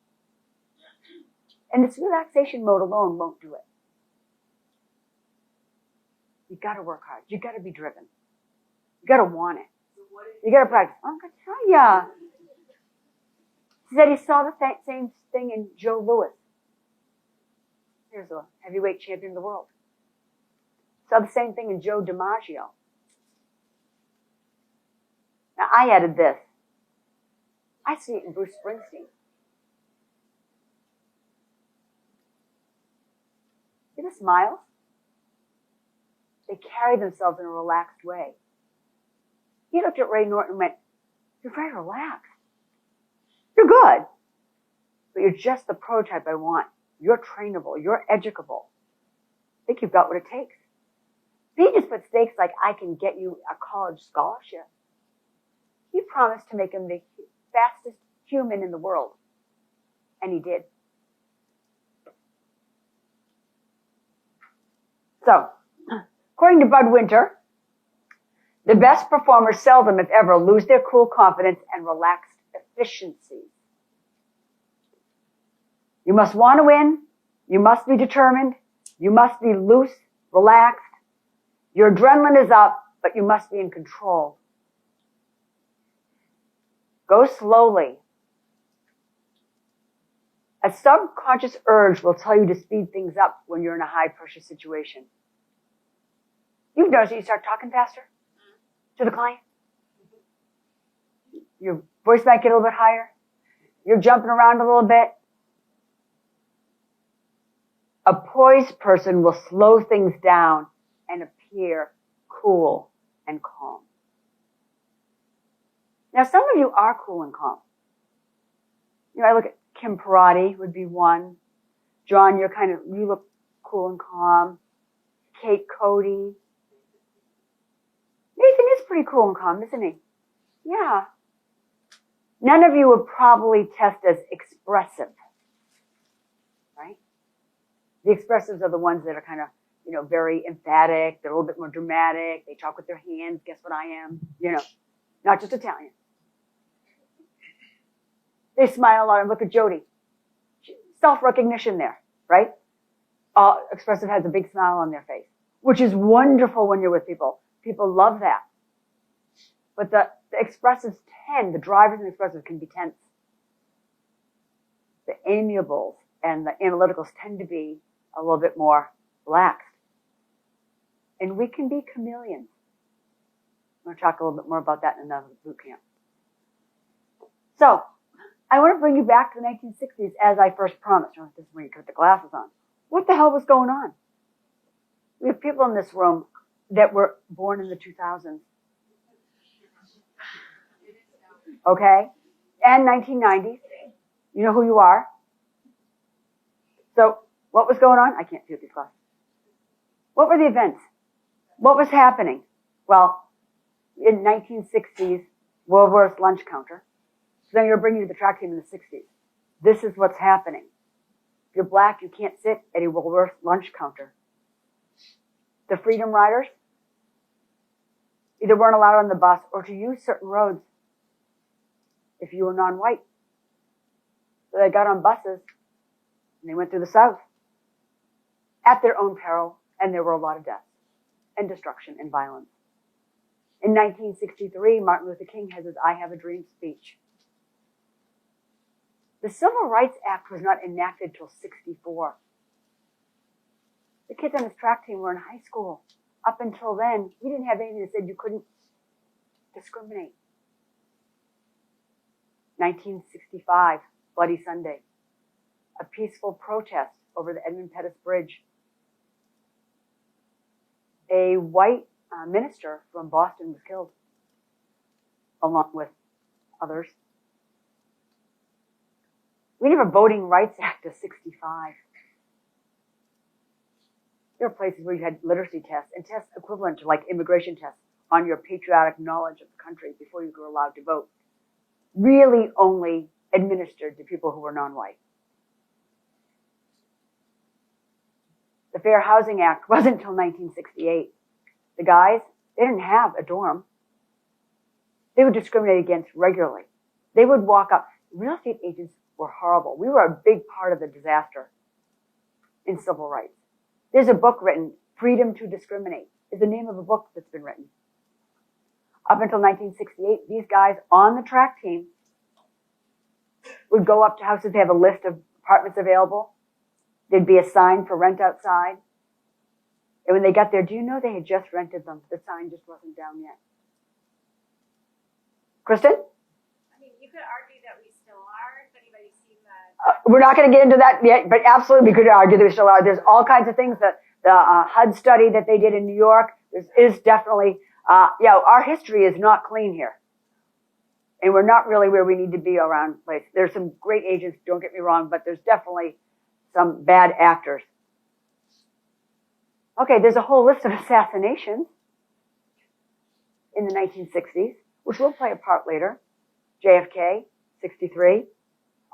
And this relaxation mode alone won't do it. You gotta work hard. You gotta be driven. You gotta want it. You gotta practice. I'm gonna tell ya. He said he saw the same thing in Joe Louis. Here's a heavyweight champion of the world. Saw the same thing in Joe DiMaggio. Now I added this. I see it in Bruce Springsteen. See the smiles? They carry themselves in a relaxed way. He looked at Ray Norton and went, "You're very relaxed. You're good, but you're just the prototype I want. You're trainable. You're educable. I think you've got what it takes." He just put stakes like, "I can get you a college scholarship." He promised to make him the fastest human in the world. And he did. So, according to Bud Winter, the best performers seldom, if ever, lose their cool confidence and relaxed efficiency. You must want to win. You must be determined. You must be loose, relaxed. Your adrenaline is up, but you must be in control. Go slowly. A subconscious urge will tell you to speed things up when you're in a high-pressure situation. You've noticed that you start talking faster to the client. Your voice might get a little bit higher. You're jumping around a little bit. A poised person will slow things down and appear cool and calm. Now, some of you are cool and calm. You know, I look at Kim Parati would be one. John, you look cool and calm. Kate Cody. Nathan is pretty cool and calm, isn't he? Yeah. None of you would probably test as expressive, right? The expressives are the ones that are kind of, very emphatic. They're a little bit more dramatic. They talk with their hands. Guess what I am? Not just Italian. They smile a lot and look at Jody. Self-recognition there, right? Expressive has a big smile on their face, which is wonderful when you're with people. People love that. But the expressives the drivers and expressives can be tense. The amiables and the analyticals tend to be a little bit more relaxed. And we can be chameleons. I'm going to talk a little bit more about that in another boot camp. So, I want to bring you back to the 1960s as I first promised. This is when you put the glasses on. What the hell was going on? We have people in this room that were born in the 2000s. Okay? And 1990s. You know who you are. So, what was going on? I can't see with these glasses. What were the events? What was happening? Well, in 1960s, World War's lunch counter. So then you're bringing you to the track team in the 60s. This is what's happening. If you're black, you can't sit at a World War lunch counter. The Freedom Riders either weren't allowed on the bus or to use certain roads if you were non-white. So they got on buses and they went through the South at their own peril, and there were a lot of deaths and destruction and violence. In 1963, Martin Luther King has his I Have a Dream speech. The Civil Rights Act was not enacted till 64. The kids on his track team were in high school. Up until then, we didn't have anything that said you couldn't discriminate. 1965, Bloody Sunday. A peaceful protest over the Edmund Pettus Bridge. a white minister from Boston was killed, along with others. We have a Voting Rights Act of 65. There are places where you had literacy tests and tests equivalent to like immigration tests on your patriotic knowledge of the country before you were allowed to vote. Really only administered to people who were non-white. The Fair Housing Act wasn't until 1968. The guys, they didn't have a dorm. They were discriminated against regularly. They would walk up. Real estate agents were horrible. We were a big part of the disaster in civil rights. There's a book written, Freedom to Discriminate, is the name of a book that's been written. Up until 1968, these guys on the track team would go up to houses. They have a list of apartments available. There'd be a sign for rent outside. And when they got there, do you know they had just rented them? The sign just wasn't down yet. Kristen? I mean, you could argue that we still are, if anybody's seen that. We're not going to get into that yet, but absolutely we could argue that we still are. There's all kinds of things that the HUD study that they did in New York, is definitely, our history is not clean here. And we're not really where we need to be around place. There's some great agents, don't get me wrong, but there's definitely some bad actors. Okay, there's a whole list of assassinations in the 1960s, which will play a part later. JFK, 63.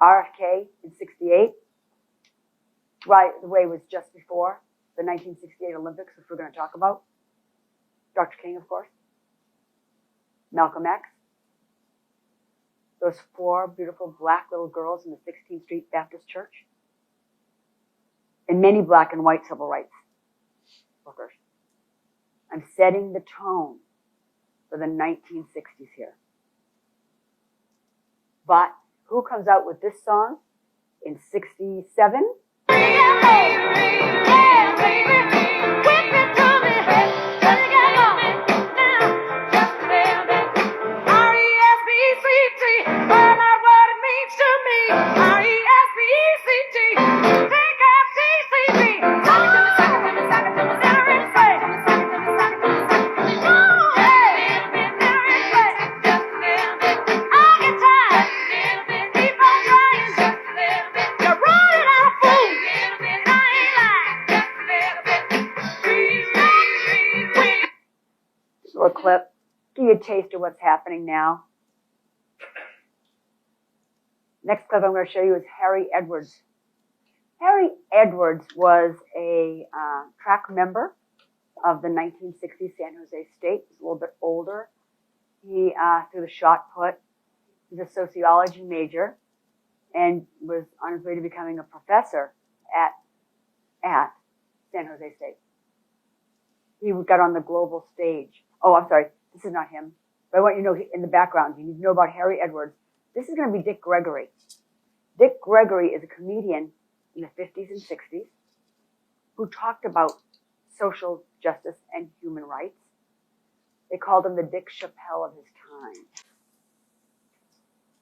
RFK in 68. Right, the way was just before the 1968 Olympics, which we're going to talk about. Dr. King, of course. Malcolm X. Those 4 beautiful black little girls in the 16th Street Baptist Church. And many black and white civil rights workers. I'm setting the tone for the 1960s here. But who comes out with this song in 67? Little clip. Give you a taste of what's happening now. Next clip I'm going to show you is Harry Edwards. Harry Edwards was a track member of the 1960 San Jose State. He's a little bit older. He threw the shot put. He's a sociology major and was on his way to becoming a professor at San Jose State. He got on the global stage. Oh, I'm sorry. This is not him. But I want you to know in the background, you need to know about Harry Edwards. This is going to be Dick Gregory. Dick Gregory is a comedian in the 50s and 60s who talked about social justice and human rights. They called him the Dick Chappelle of his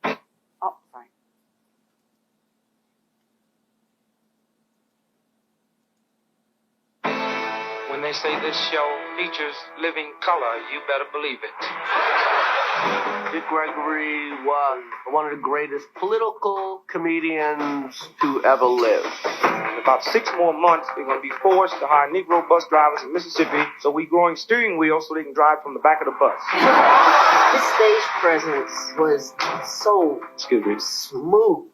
time. Oh, sorry. When they say this show features living color, you better believe it. Dick Gregory was one of the greatest political comedians to ever live. In about 6 more months, they're going to be forced to hire Negro bus drivers in Mississippi, so we're growing steering wheels so they can drive from the back of the bus. His stage presence was so smooth.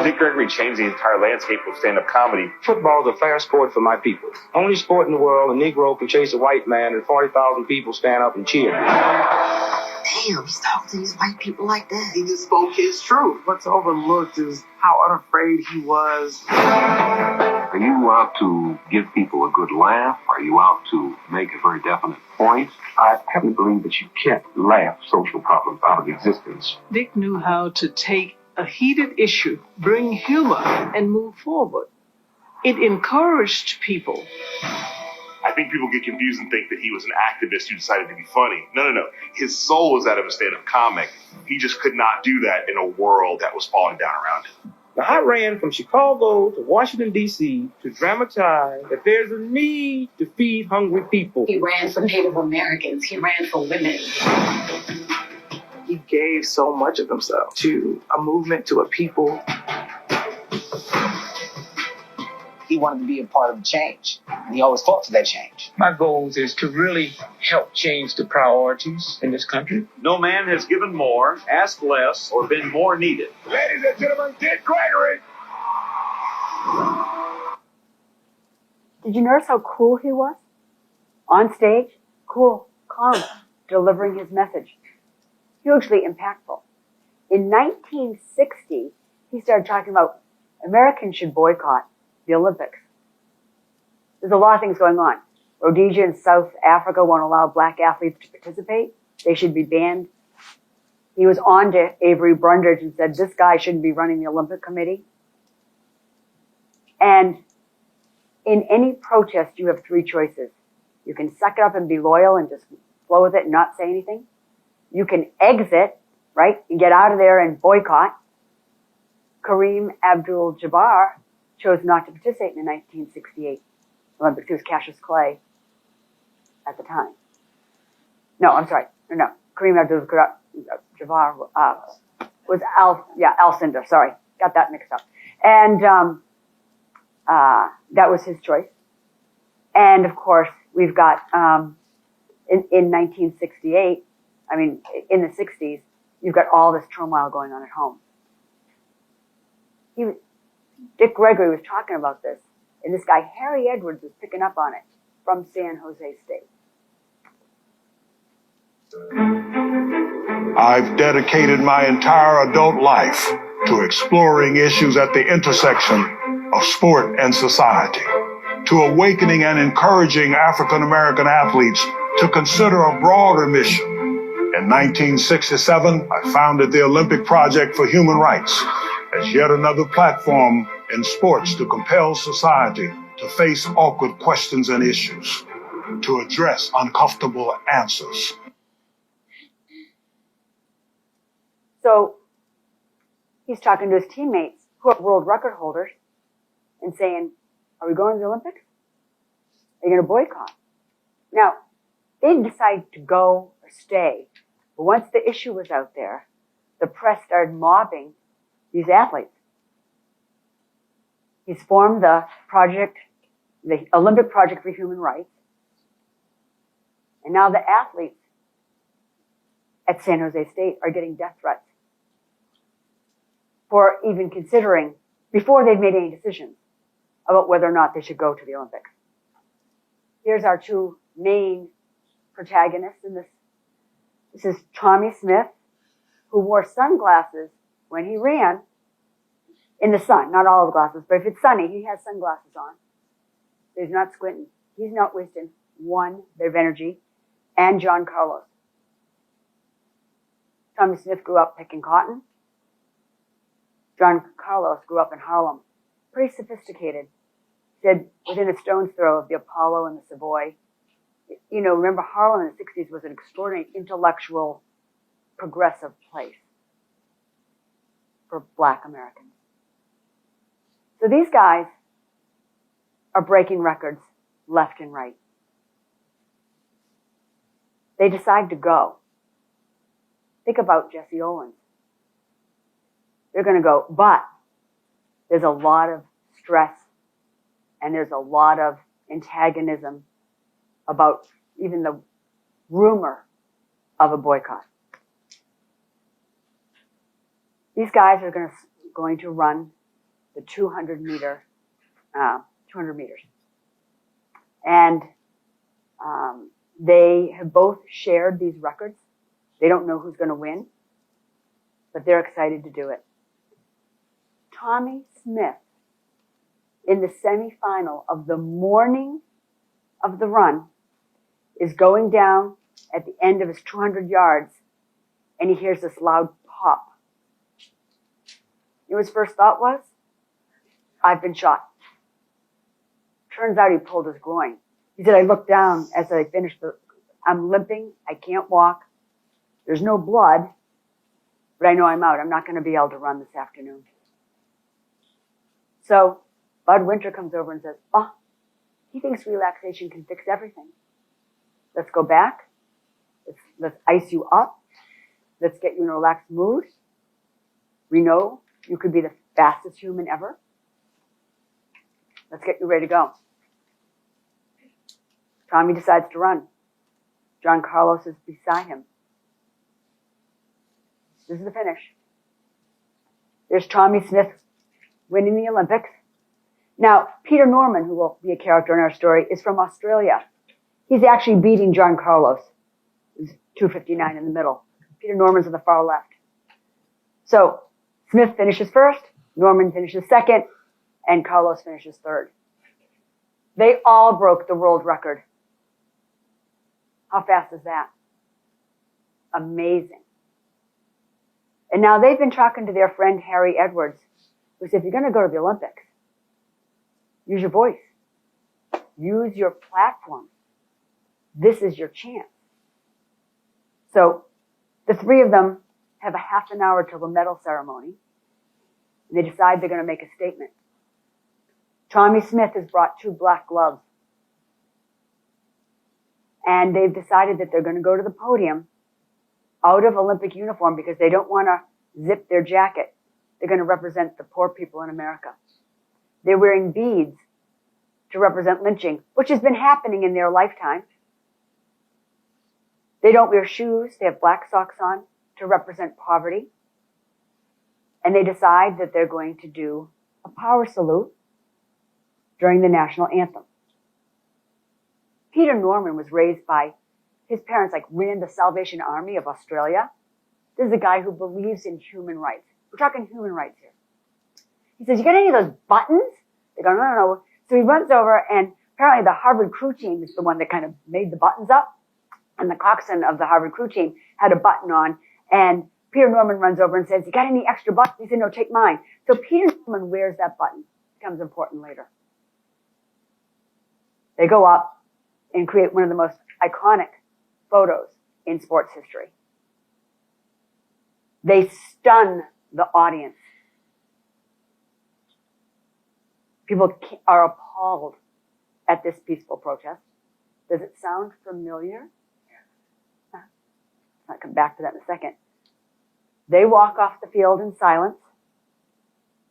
Dick Gregory changed the entire landscape of stand-up comedy. Football is a fair sport for my people. Only sport in the world, a Negro can chase a white man and 40,000 people stand up and cheer. Damn, he's talking to these white people like that. He just spoke his truth. What's overlooked is how unafraid he was. Are you out to give people a good laugh? Are you out to make a very definite point? I happen to believe that you can't laugh social problems out of existence. Dick knew how to take a heated issue, bring humor, and move forward. It encouraged people. I think people get confused and think that he was an activist who decided to be funny. No. His soul was that of a stand-up comic. He just could not do that in a world that was falling down around him. Now, I ran from Chicago to Washington, D.C. to dramatize that there's a need to feed hungry people. He ran for Native Americans. He ran for women. He gave so much of himself to a movement, to a people. He wanted to be a part of change, and he always fought for that change. My goal is to really help change the priorities in this country. No man has given more, asked less, or been more needed. Ladies and gentlemen, Dick Gregory. Did you notice how cool he was? On stage, cool, calm, delivering his message. Hugely impactful. In 1960, he started talking about Americans should boycott the Olympics. There's a lot of things going on. Rhodesia and South Africa won't allow black athletes to participate. They should be banned. He was on to Avery Brundage and said, this guy shouldn't be running the Olympic Committee. And in any protest, you have three choices. You can suck it up and be loyal and just flow with it and not say anything. You can exit, right, and get out of there and boycott. Kareem Abdul-Jabbar chose not to participate in the 1968 Olympics. He was Cassius Clay at the time. No, I'm sorry. No, Kareem Abdul-Jabbar was Alcindor. Sorry, got that mixed up. And that was his choice. And of course, we've got in 1968. I mean, in the 60s, you've got all this turmoil going on at home. Dick Gregory was talking about this, and this guy, Harry Edwards, was picking up on it from San Jose State. I've dedicated my entire adult life to exploring issues at the intersection of sport and society, to awakening and encouraging African American athletes to consider a broader mission. In 1967, I founded the Olympic Project for Human Rights as yet another platform in sports to compel society to face awkward questions and issues, to address uncomfortable answers. So he's talking to his teammates who are world record holders and saying, are we going to the Olympics? Are you going to boycott? Now, they didn't decide to go or stay. But once the issue was out there, the press started mobbing these athletes. He's formed the project, the Olympic Project for Human Rights. And now the athletes at San Jose State are getting death threats for even considering, before they've made any decisions about whether or not they should go to the Olympics. Here's our two main protagonists in this. This is Tommie Smith, who wore sunglasses when he ran in the sun. Not all of the glasses, but if it's sunny, he has sunglasses on. He's not squinting. He's not wasting one bit of energy. And John Carlos. Tommie Smith grew up picking cotton. John Carlos grew up in Harlem. Pretty sophisticated. Said within a stone's throw of the Apollo and the Savoy. You know, remember Harlem in the 60s was an extraordinary intellectual, progressive place for Black Americans. So these guys are breaking records left and right. They decide to go. Think about Jesse Owens. They're going to go, but there's a lot of stress and there's a lot of antagonism about even the rumor of a boycott. These guys are going to run the 200 meters. And they have both shared these records. They don't know who's going to win, but they're excited to do it. Tommie Smith, in the semifinal of the morning of the run, is going down at the end of his 200 yards, and he hears this loud pop. You know what his first thought was? I've been shot. Turns out he pulled his groin. He said, I looked down as I finished I'm limping, I can't walk, there's no blood, but I know I'm out. I'm not going to be able to run this afternoon. So Bud Winter comes over and says, oh, he thinks relaxation can fix everything. Let's go back. Let's ice you up. Let's get you in a relaxed mood. We know you could be the fastest human ever. Let's get you ready to go. Tommy decides to run. John Carlos is beside him. This is the finish. There's Tommy Smith winning the Olympics. Now, Peter Norman, who will be a character in our story, is from Australia. He's actually beating John Carlos, who's 259 in the middle. Peter Norman's on the far left. So Smith finishes first, Norman finishes second, and Carlos finishes third. They all broke the world record. How fast is that? Amazing. And now they've been talking to their friend Harry Edwards, who said, if you're going to go to the Olympics, use your voice. Use your platform. This is your chance. So the three of them have a half an hour till the medal ceremony, and they decide they're going to make a statement. Tommy Smith has brought 2 black gloves, and they've decided that they're going to go to the podium out of Olympic uniform because they don't want to zip their jacket. They're going to represent the poor people in America. They're wearing beads to represent lynching, which has been happening in their lifetime. They don't wear shoes. They have black socks on to represent poverty. And they decide that they're going to do a power salute during the national anthem. Peter Norman was raised by his parents, ran the Salvation Army of Australia. This is a guy who believes in human rights. We're talking human rights here. He says, you got any of those buttons? They go, no. So he runs over, and apparently the Harvard crew team is the one that kind of made the buttons up. And the coxswain of the Harvard crew team had a button on, and Peter Norman runs over and says, you got any extra buttons? He said, no, take mine. So Peter Norman wears that button. It becomes important later. They go up and create one of the most iconic photos in sports history. They stun the audience. People are appalled at this peaceful protest. Does it sound familiar? I'll come back to that in a second. They walk off the field in silence.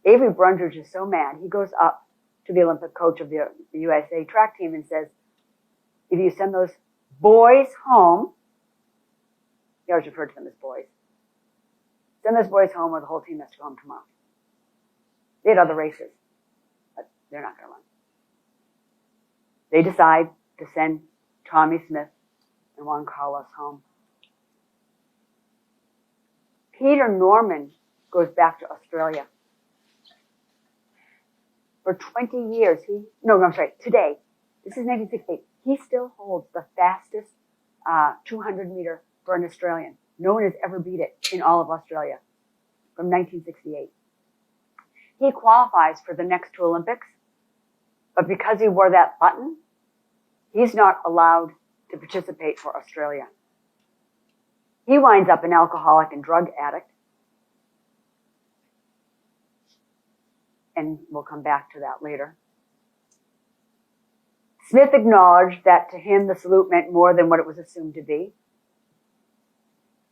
Avery Brundage is so mad, he goes up to the Olympic coach of the USA track team and says, if you send those boys home, he always referred to them as boys, send those boys home or the whole team has to go home tomorrow. They had other races, but they're not going to run. They decide to send Tommy Smith and Juan Carlos home. Peter Norman goes back to Australia. For 20 years, today, this is 1968, he still holds the fastest 200 meter for an Australian. No one has ever beat it in all of Australia from 1968. He qualifies for the next 2 Olympics, but because he wore that button, he's not allowed to participate for Australia. He winds up an alcoholic and drug addict. And we'll come back to that later. Smith acknowledged that to him the salute meant more than what it was assumed to be.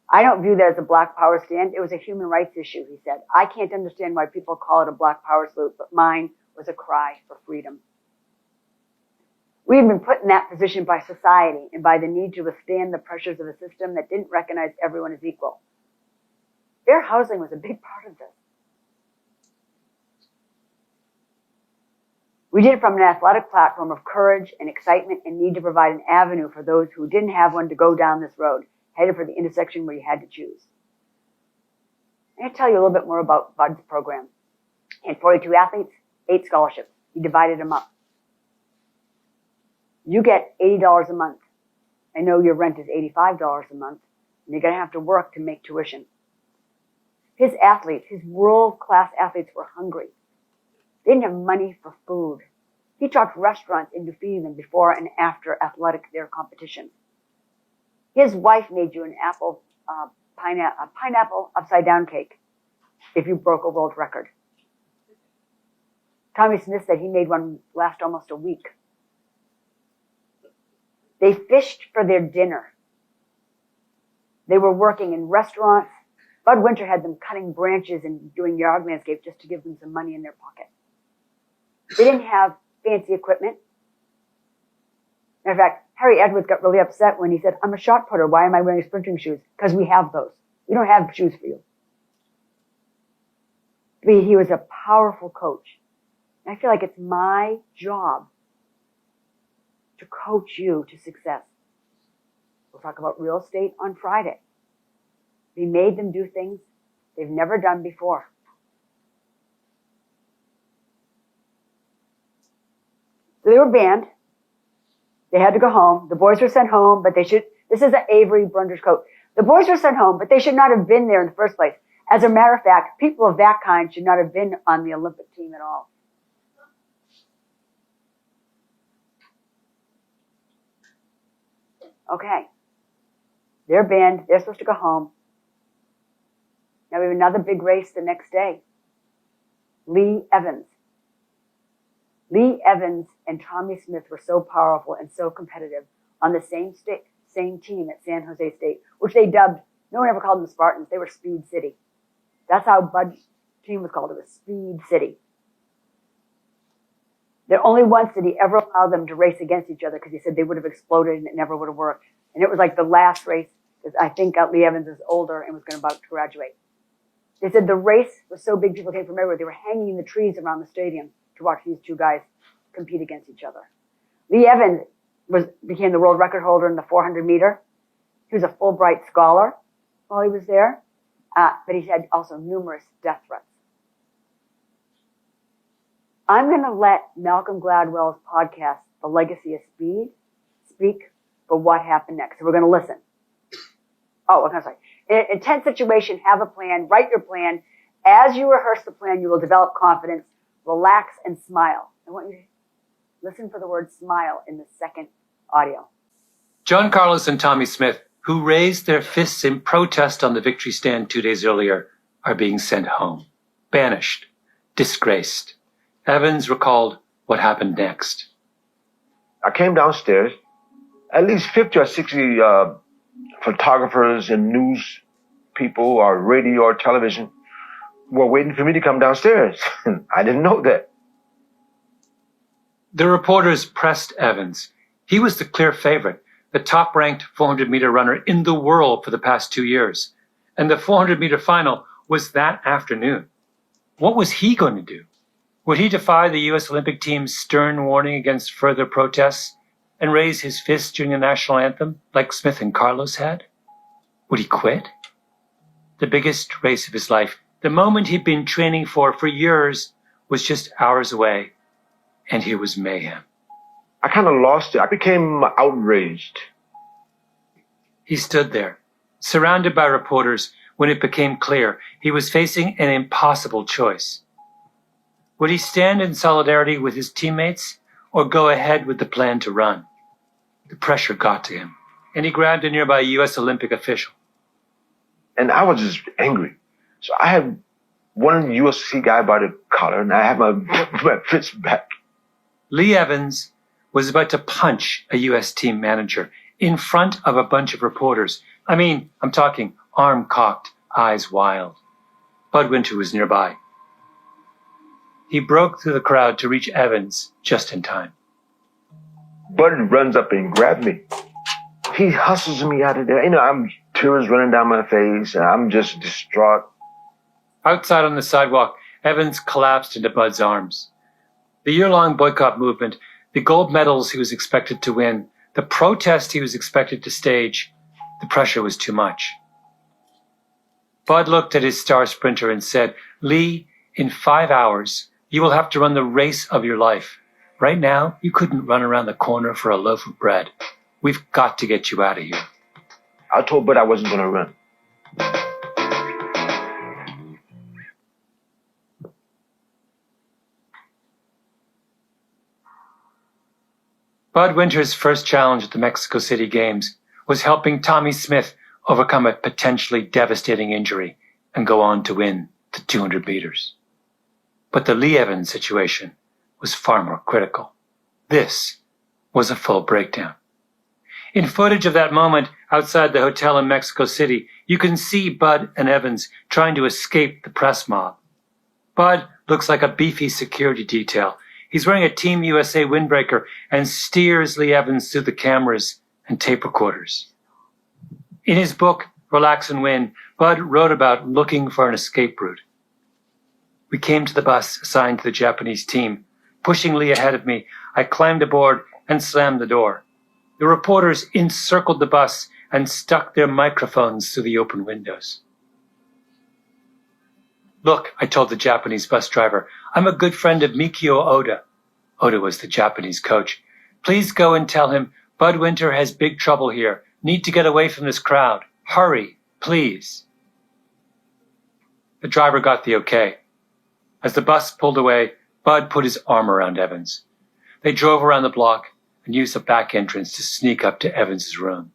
I don't view that as a black power stand. It was a human rights issue, he said. I can't understand why people call it a black power salute, but mine was a cry for freedom. We've been put in that position by society and by the need to withstand the pressures of a system that didn't recognize everyone as equal. Fair housing was a big part of this. We did it from an athletic platform of courage and excitement and need to provide an avenue for those who didn't have one to go down this road, headed for the intersection where you had to choose. I'm going to tell you a little bit more about Bud's program. He had 42 athletes, 8 scholarships. He divided them up. You get $80 a month. I know your rent is $85 a month, and you're going to have to work to make tuition. His athletes, his world-class athletes, were hungry. They didn't have money for food. He talked restaurants into feeding them before and after their competition. His wife made you a pineapple upside down cake if you broke a world record. Tommy Smith said he made one last almost a week. They fished for their dinner. They were working in restaurants. Bud Winter had them cutting branches and doing yard landscape just to give them some money in their pocket. They didn't have fancy equipment. Matter of fact, Harry Edwards got really upset when he said, I'm a shot putter. Why am I wearing sprinting shoes? Because we have those. We don't have shoes for you. He was a powerful coach. And I feel like it's my job to coach you to success. We'll talk about real estate on Friday. We made them do things they've never done before. So they were banned. They had to go home. The boys were sent home, but this is an Avery Brundage quote. The boys were sent home, but they should not have been there in the first place. As a matter of fact, people of that kind should not have been on the Olympic team at all. Okay. They're banned. They're supposed to go home. Now we have another big race the next day. Lee Evans. Lee Evans and Tommy Smith were so powerful and so competitive on the same team at San Jose State, which they dubbed, no one ever called them Spartans, they were Speed City. That's how Bud's team was called, it was Speed City. There only once did he ever allow them to race against each other because he said they would have exploded and it never would have worked. And it was like the last race, because I think Lee Evans is older and was about to graduate. They said the race was so big, people came from everywhere. They were hanging in the trees around the stadium to watch these two guys compete against each other. Lee Evans became the world record holder in the 400 meter. He was a Fulbright scholar while he was there, but he had also numerous death threats. I'm going to let Malcolm Gladwell's podcast, The Legacy of Speed, speak for what happened next. So we're going to listen. Oh, I'm sorry. In an intense situation, have a plan, write your plan. As you rehearse the plan, you will develop confidence, relax, and smile. I want you to listen for the word smile in the second audio. John Carlos and Tommy Smith, who raised their fists in protest on the victory stand 2 days earlier, are being sent home, banished, disgraced. Evans recalled what happened next. I came downstairs. At least 50 or 60 photographers and news people or radio or television were waiting for me to come downstairs. I didn't know that. The reporters pressed Evans. He was the clear favorite, the top-ranked 400-meter runner in the world for the past 2 years. And the 400-meter final was that afternoon. What was he going to do? Would he defy the U.S. Olympic team's stern warning against further protests and raise his fist during the national anthem like Smith and Carlos had? Would he quit? The biggest race of his life, the moment he'd been training for years, was just hours away, and here was mayhem. I kind of lost it. I became outraged. He stood there, surrounded by reporters, when it became clear he was facing an impossible choice. Would he stand in solidarity with his teammates or go ahead with the plan to run? The pressure got to him, and he grabbed a nearby U.S. Olympic official. And I was just angry. So I had one UFC guy by the collar, and I had my fist back. Lee Evans was about to punch a U.S. team manager in front of a bunch of reporters. I mean, I'm talking arm cocked, eyes wild. Bud Winter was nearby. He broke through the crowd to reach Evans just in time. Bud runs up and grabs me. He hustles me out of there. I'm tears running down my face, and I'm just distraught. Outside on the sidewalk, Evans collapsed into Bud's arms. The year-long boycott movement, the gold medals he was expected to win, the protest he was expected to stage, the pressure was too much. Bud looked at his star sprinter and said, "Lee, in 5 hours, you will have to run the race of your life. Right now, you couldn't run around the corner for a loaf of bread. We've got to get you out of here." I told Bud I wasn't going to run. Bud Winter's first challenge at the Mexico City Games was helping Tommy Smith overcome a potentially devastating injury and go on to win the 200 meters. But the Lee Evans situation was far more critical. This was a full breakdown. In footage of that moment outside the hotel in Mexico City, you can see Bud and Evans trying to escape the press mob. Bud looks like a beefy security detail. He's wearing a Team USA windbreaker and steers Lee Evans through the cameras and tape recorders. In his book, Relax and Win, Bud wrote about looking for an escape route. We came to the bus assigned to the Japanese team. Pushing Lee ahead of me, I climbed aboard and slammed the door. The reporters encircled the bus and stuck their microphones through the open windows. Look, I told the Japanese bus driver, I'm a good friend of Mikio Oda. Oda was the Japanese coach. Please go and tell him Bud Winter has big trouble here. Need to get away from this crowd. Hurry, please. The driver got the okay. As the bus pulled away, Bud put his arm around Evans. They drove around the block and used the back entrance to sneak up to Evans's room.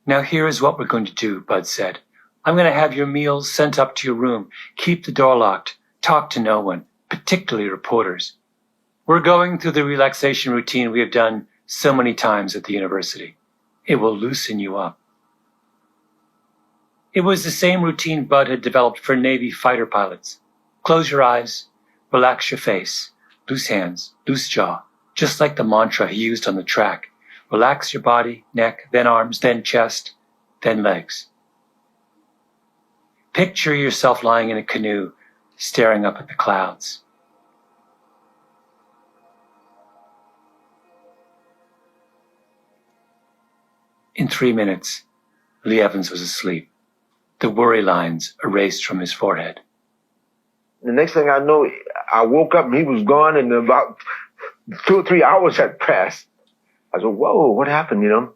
Now here is what we're going to do, Bud said. I'm going to have your meals sent up to your room. Keep the door locked. Talk to no one, particularly reporters. We're going through the relaxation routine we have done so many times at the university. It will loosen you up. It was the same routine Bud had developed for Navy fighter pilots. Close your eyes, relax your face, loose hands, loose jaw, just like the mantra he used on the track. Relax your body, neck, then arms, then chest, then legs. Picture yourself lying in a canoe, staring up at the clouds. In 3 minutes, Lee Evans was asleep, the worry lines erased from his forehead. The next thing I know, I woke up and he was gone, and about 2 or 3 hours had passed. I said, whoa, what happened, you know?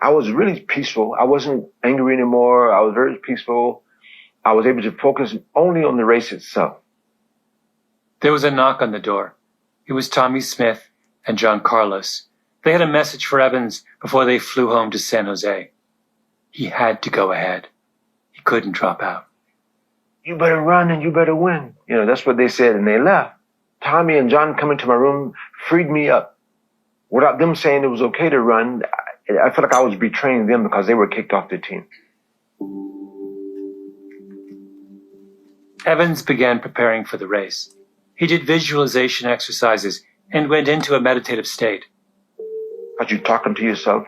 I was really peaceful. I wasn't angry anymore. I was very peaceful. I was able to focus only on the race itself. There was a knock on the door. It was Tommy Smith and John Carlos. They had a message for Evans before they flew home to San Jose. He had to go ahead. He couldn't drop out. You better run and you better win. You know, that's what they said, and they left. Tommy and John coming to my room freed me up. Without them saying it was okay to run, I felt like I was betraying them because they were kicked off the team. Evans began preparing for the race. He did visualization exercises and went into a meditative state. As you're talking to yourself,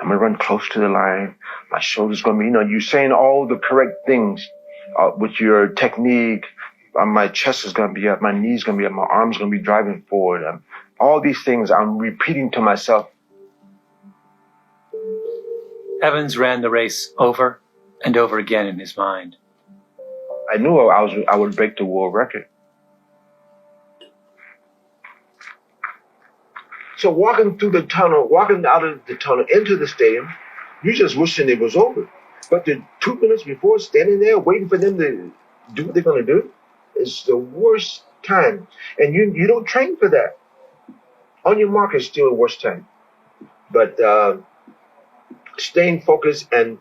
I'm going to run close to the line. My shoulder's going to be, you know, you're saying all the correct things with your technique. My chest is going to be up. My knees going to be up. My arms going to be driving forward. All these things I'm repeating to myself. Evans ran the race over and over again in his mind. I knew I would break the world record. So walking through the tunnel, walking out of the tunnel into the stadium, you just wishing it was over. But the 2 minutes before, standing there waiting for them to do what they're going to do, is the worst time. And you don't train for that. On your mark is still the worst time. But staying focused and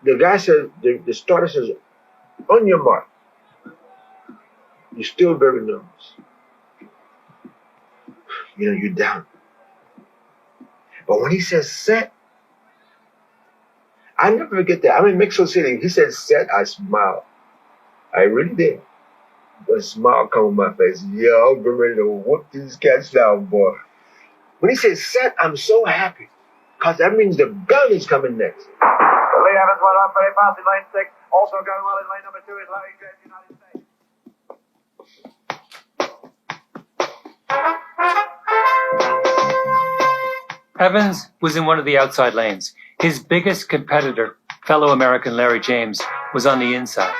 the guy said, the starter says, on your mark. You're still very nervous. You know, you're down. But when he says set, I never forget that. I'm in Mexico City. He said set, I smiled. I really did. A smile come on my face. Yeah, I'm ready to whoop these cats down, boy. When he said set, I'm so happy. Because that means the gun is coming next. Lee Evans went up very fast in lane 6. Also going well in lane number 2 is Larry Graham, United States. Evans was in one of the outside lanes. His biggest competitor, fellow American Larry James, was on the inside.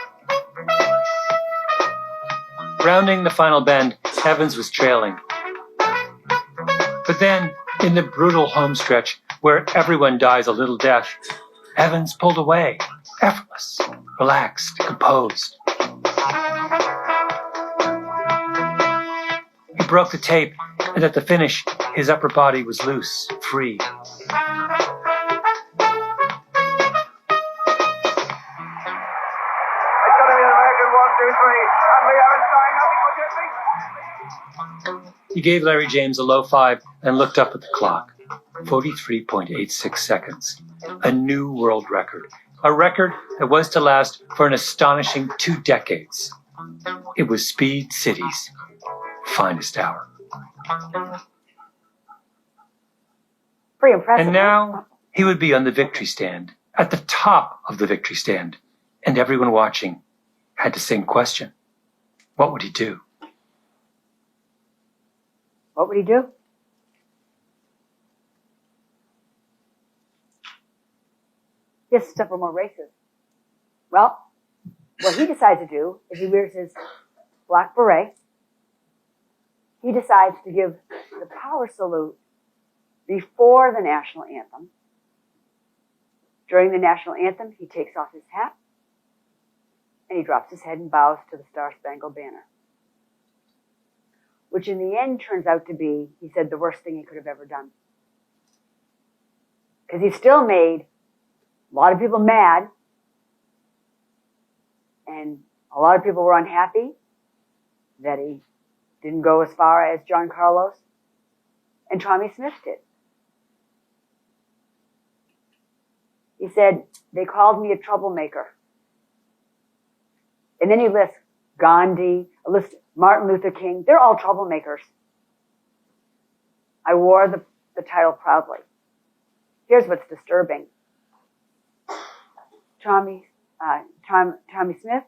Rounding the final bend, Evans was trailing. But then, in the brutal home stretch, where everyone dies a little death, Evans pulled away, effortless, relaxed, composed. He broke the tape, and at the finish, his upper body was loose, free. It's going to He gave Larry James a low five and looked up at the clock. 43.86 seconds. A new world record. A record that was to last for an astonishing 2 decades. It was Speed City's finest hour. Pretty impressive. And now he would be on the victory stand, at the top of the victory stand, and everyone watching had the same question. What would he do? What would he do? He has several more races. Well, what he decides to do is he wears his black beret. He decides to give the power salute before the national anthem. During the national anthem, he takes off his hat and he drops his head and bows to the Star-Spangled Banner. Which in the end turns out to be, he said, the worst thing he could have ever done. Because he still made a lot of people mad, and a lot of people were unhappy that he didn't go as far as John Carlos and Tommy Smith did. He said, they called me a troublemaker. And then he lists Gandhi, Martin Luther King. They're all troublemakers. I wore the title proudly. Here's what's disturbing. Tommy Smith,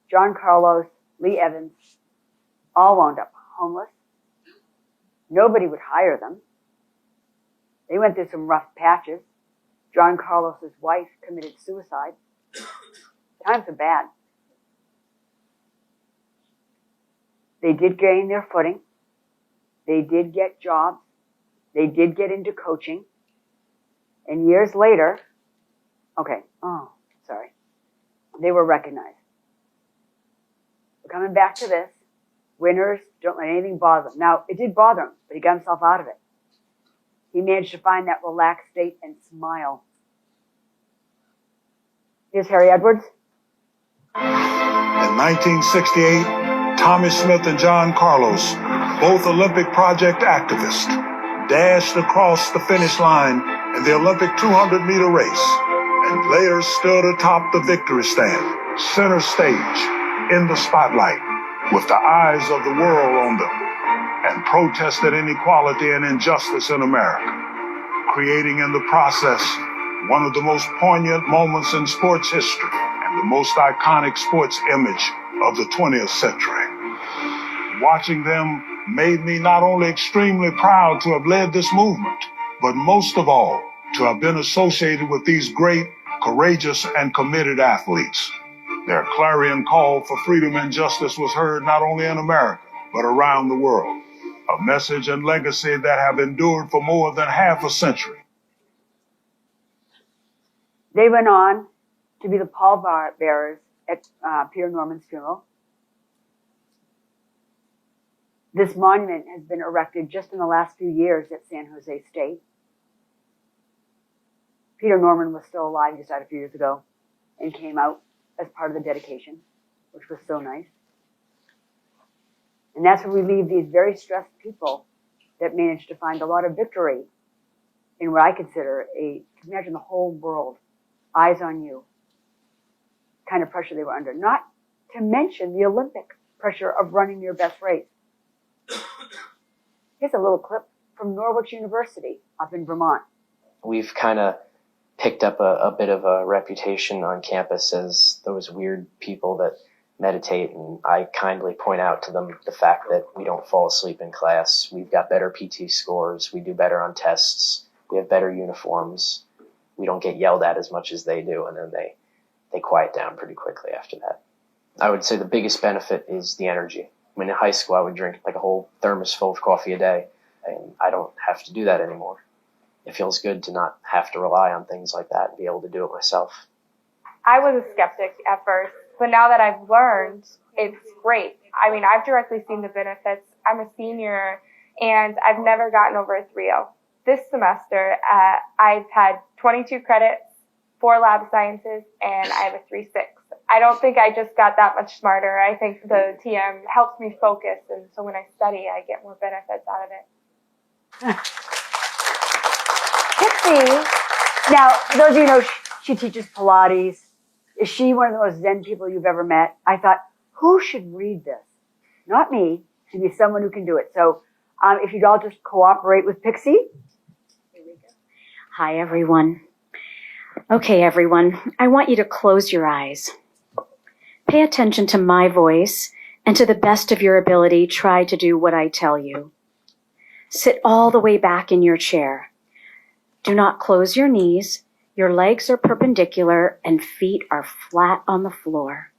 John Carlos, Lee Evans, all wound up homeless. Nobody would hire them. They went through some rough patches. John Carlos's wife committed suicide. Times are bad. They did gain their footing. They did get jobs. They did get into coaching. And years later, they were recognized. We're coming back to this. Winners don't let anything bother them. Now, it did bother him, but he got himself out of it. He managed to find that relaxed state and smile. Here's Harry Edwards. In 1968, Tommy Smith and John Carlos, both Olympic Project activists, dashed across the finish line in the Olympic 200-meter race, and players stood atop the victory stand, center stage, in the spotlight, with the eyes of the world on them, and protested inequality and injustice in America, creating in the process one of the most poignant moments in sports history and the most iconic sports image of the 20th century. Watching them made me not only extremely proud to have led this movement, but most of all, to have been associated with these great, courageous, and committed athletes. Their clarion call for freedom and justice was heard not only in America, but around the world. A message and legacy that have endured for more than half a century. They went on to be the pallbearers at Peter Norman's funeral. This monument has been erected just in the last few years at San Jose State. Peter Norman was still alive. He just died a few years ago and came out as part of the dedication, which was so nice. And that's where we leave these very stressed people that managed to find a lot of victory in what I consider imagine the whole world, eyes on you, kind of pressure they were under. Not to mention the Olympic pressure of running your best race. Here's a little clip from Norwich University up in Vermont. We've kind of picked up a bit of a reputation on campus as those weird people that meditate, and I kindly point out to them the fact that we don't fall asleep in class. We've got better PT scores. We do better on tests. We have better uniforms. We don't get yelled at as much as they do, and then they quiet down pretty quickly after that. I would say the biggest benefit is the energy. I mean, in high school, I would drink like a whole thermos full of coffee a day, and I don't have to do that anymore. It feels good to not have to rely on things like that and be able to do it myself. I was a skeptic at first, but now that I've learned, it's great. I mean, I've directly seen the benefits. I'm a senior, and I've never gotten over a 3.0. This semester, I've had 22 credits, 4 lab sciences, and I have a 3.6. I don't think I just got that much smarter. I think the TM helps me focus, and so when I study, I get more benefits out of it. Pixie, now, for those of you who know, she teaches Pilates. Is she one of the most Zen people you've ever met? I thought, who should read this? Not me. It should be someone who can do it. So if you'd all just cooperate with Pixie. Here we go. Hi, everyone. Okay, everyone, I want you to close your eyes. Pay attention to my voice, and to the best of your ability, try to do what I tell you. Sit all the way back in your chair. Do not close your knees. Your legs are perpendicular and feet are flat on the floor.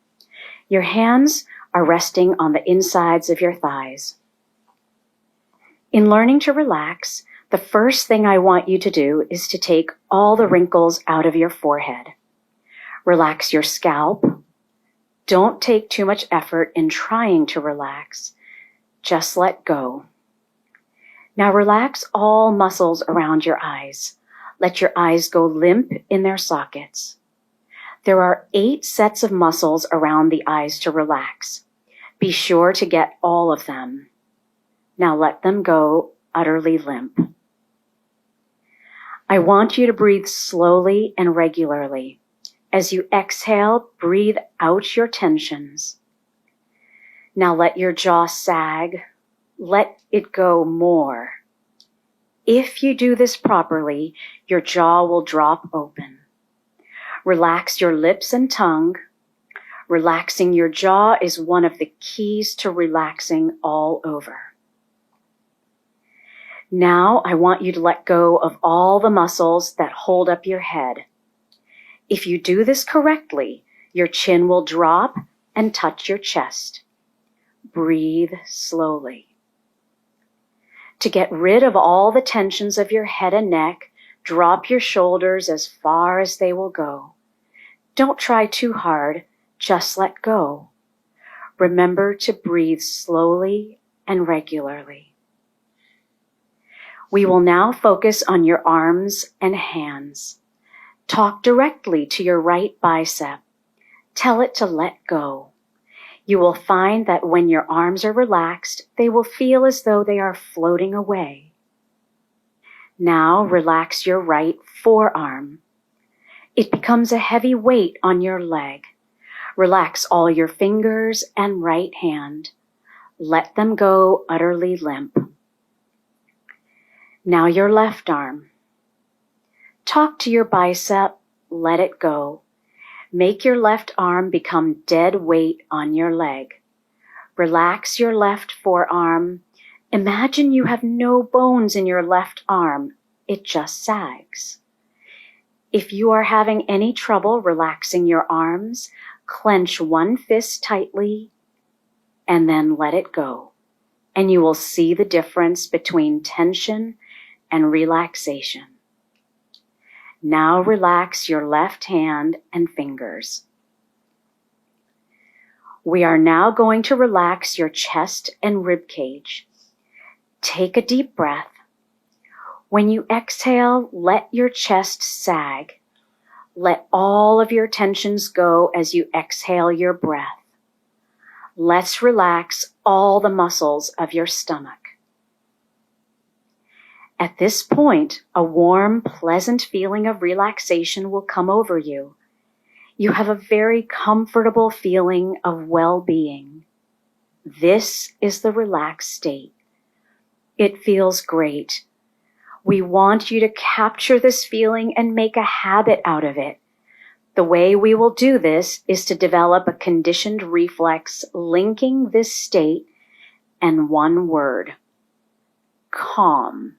Your hands are resting on the insides of your thighs. In learning to relax, the first thing I want you to do is to take all the wrinkles out of your forehead. Relax your scalp. Don't take too much effort in trying to relax. Just let go. Now relax all muscles around your eyes. Let your eyes go limp in their sockets. There are 8 sets of muscles around the eyes to relax. Be sure to get all of them. Now let them go utterly limp. I want you to breathe slowly and regularly. As you exhale, breathe out your tensions. Now let your jaw sag. Let it go more. If you do this properly, your jaw will drop open. Relax your lips and tongue. Relaxing your jaw is one of the keys to relaxing all over. Now I want you to let go of all the muscles that hold up your head. If you do this correctly, your chin will drop and touch your chest. Breathe slowly. To get rid of all the tensions of your head and neck, drop your shoulders as far as they will go. Don't try too hard, just let go. Remember to breathe slowly and regularly. We will now focus on your arms and hands. Talk directly to your right bicep. Tell it to let go. You will find that when your arms are relaxed, they will feel as though they are floating away. Now relax your right forearm. It becomes a heavy weight on your leg. Relax all your fingers and right hand. Let them go utterly limp. Now your left arm. Talk to your bicep, let it go. Make your left arm become dead weight on your leg. Relax your left forearm. Imagine you have no bones in your left arm. It just sags. If you are having any trouble relaxing your arms, clench one fist tightly and then let it go. And you will see the difference between tension and relaxation. Now relax your left hand and fingers. We are now going to relax your chest and rib cage. Take a deep breath. When you exhale, let your chest sag. Let all of your tensions go as you exhale your breath. Let's relax all the muscles of your stomach. At this point, a warm, pleasant feeling of relaxation will come over you. You have a very comfortable feeling of well-being. This is the relaxed state. It feels great. We want you to capture this feeling and make a habit out of it. The way we will do this is to develop a conditioned reflex linking this state and one word: calm.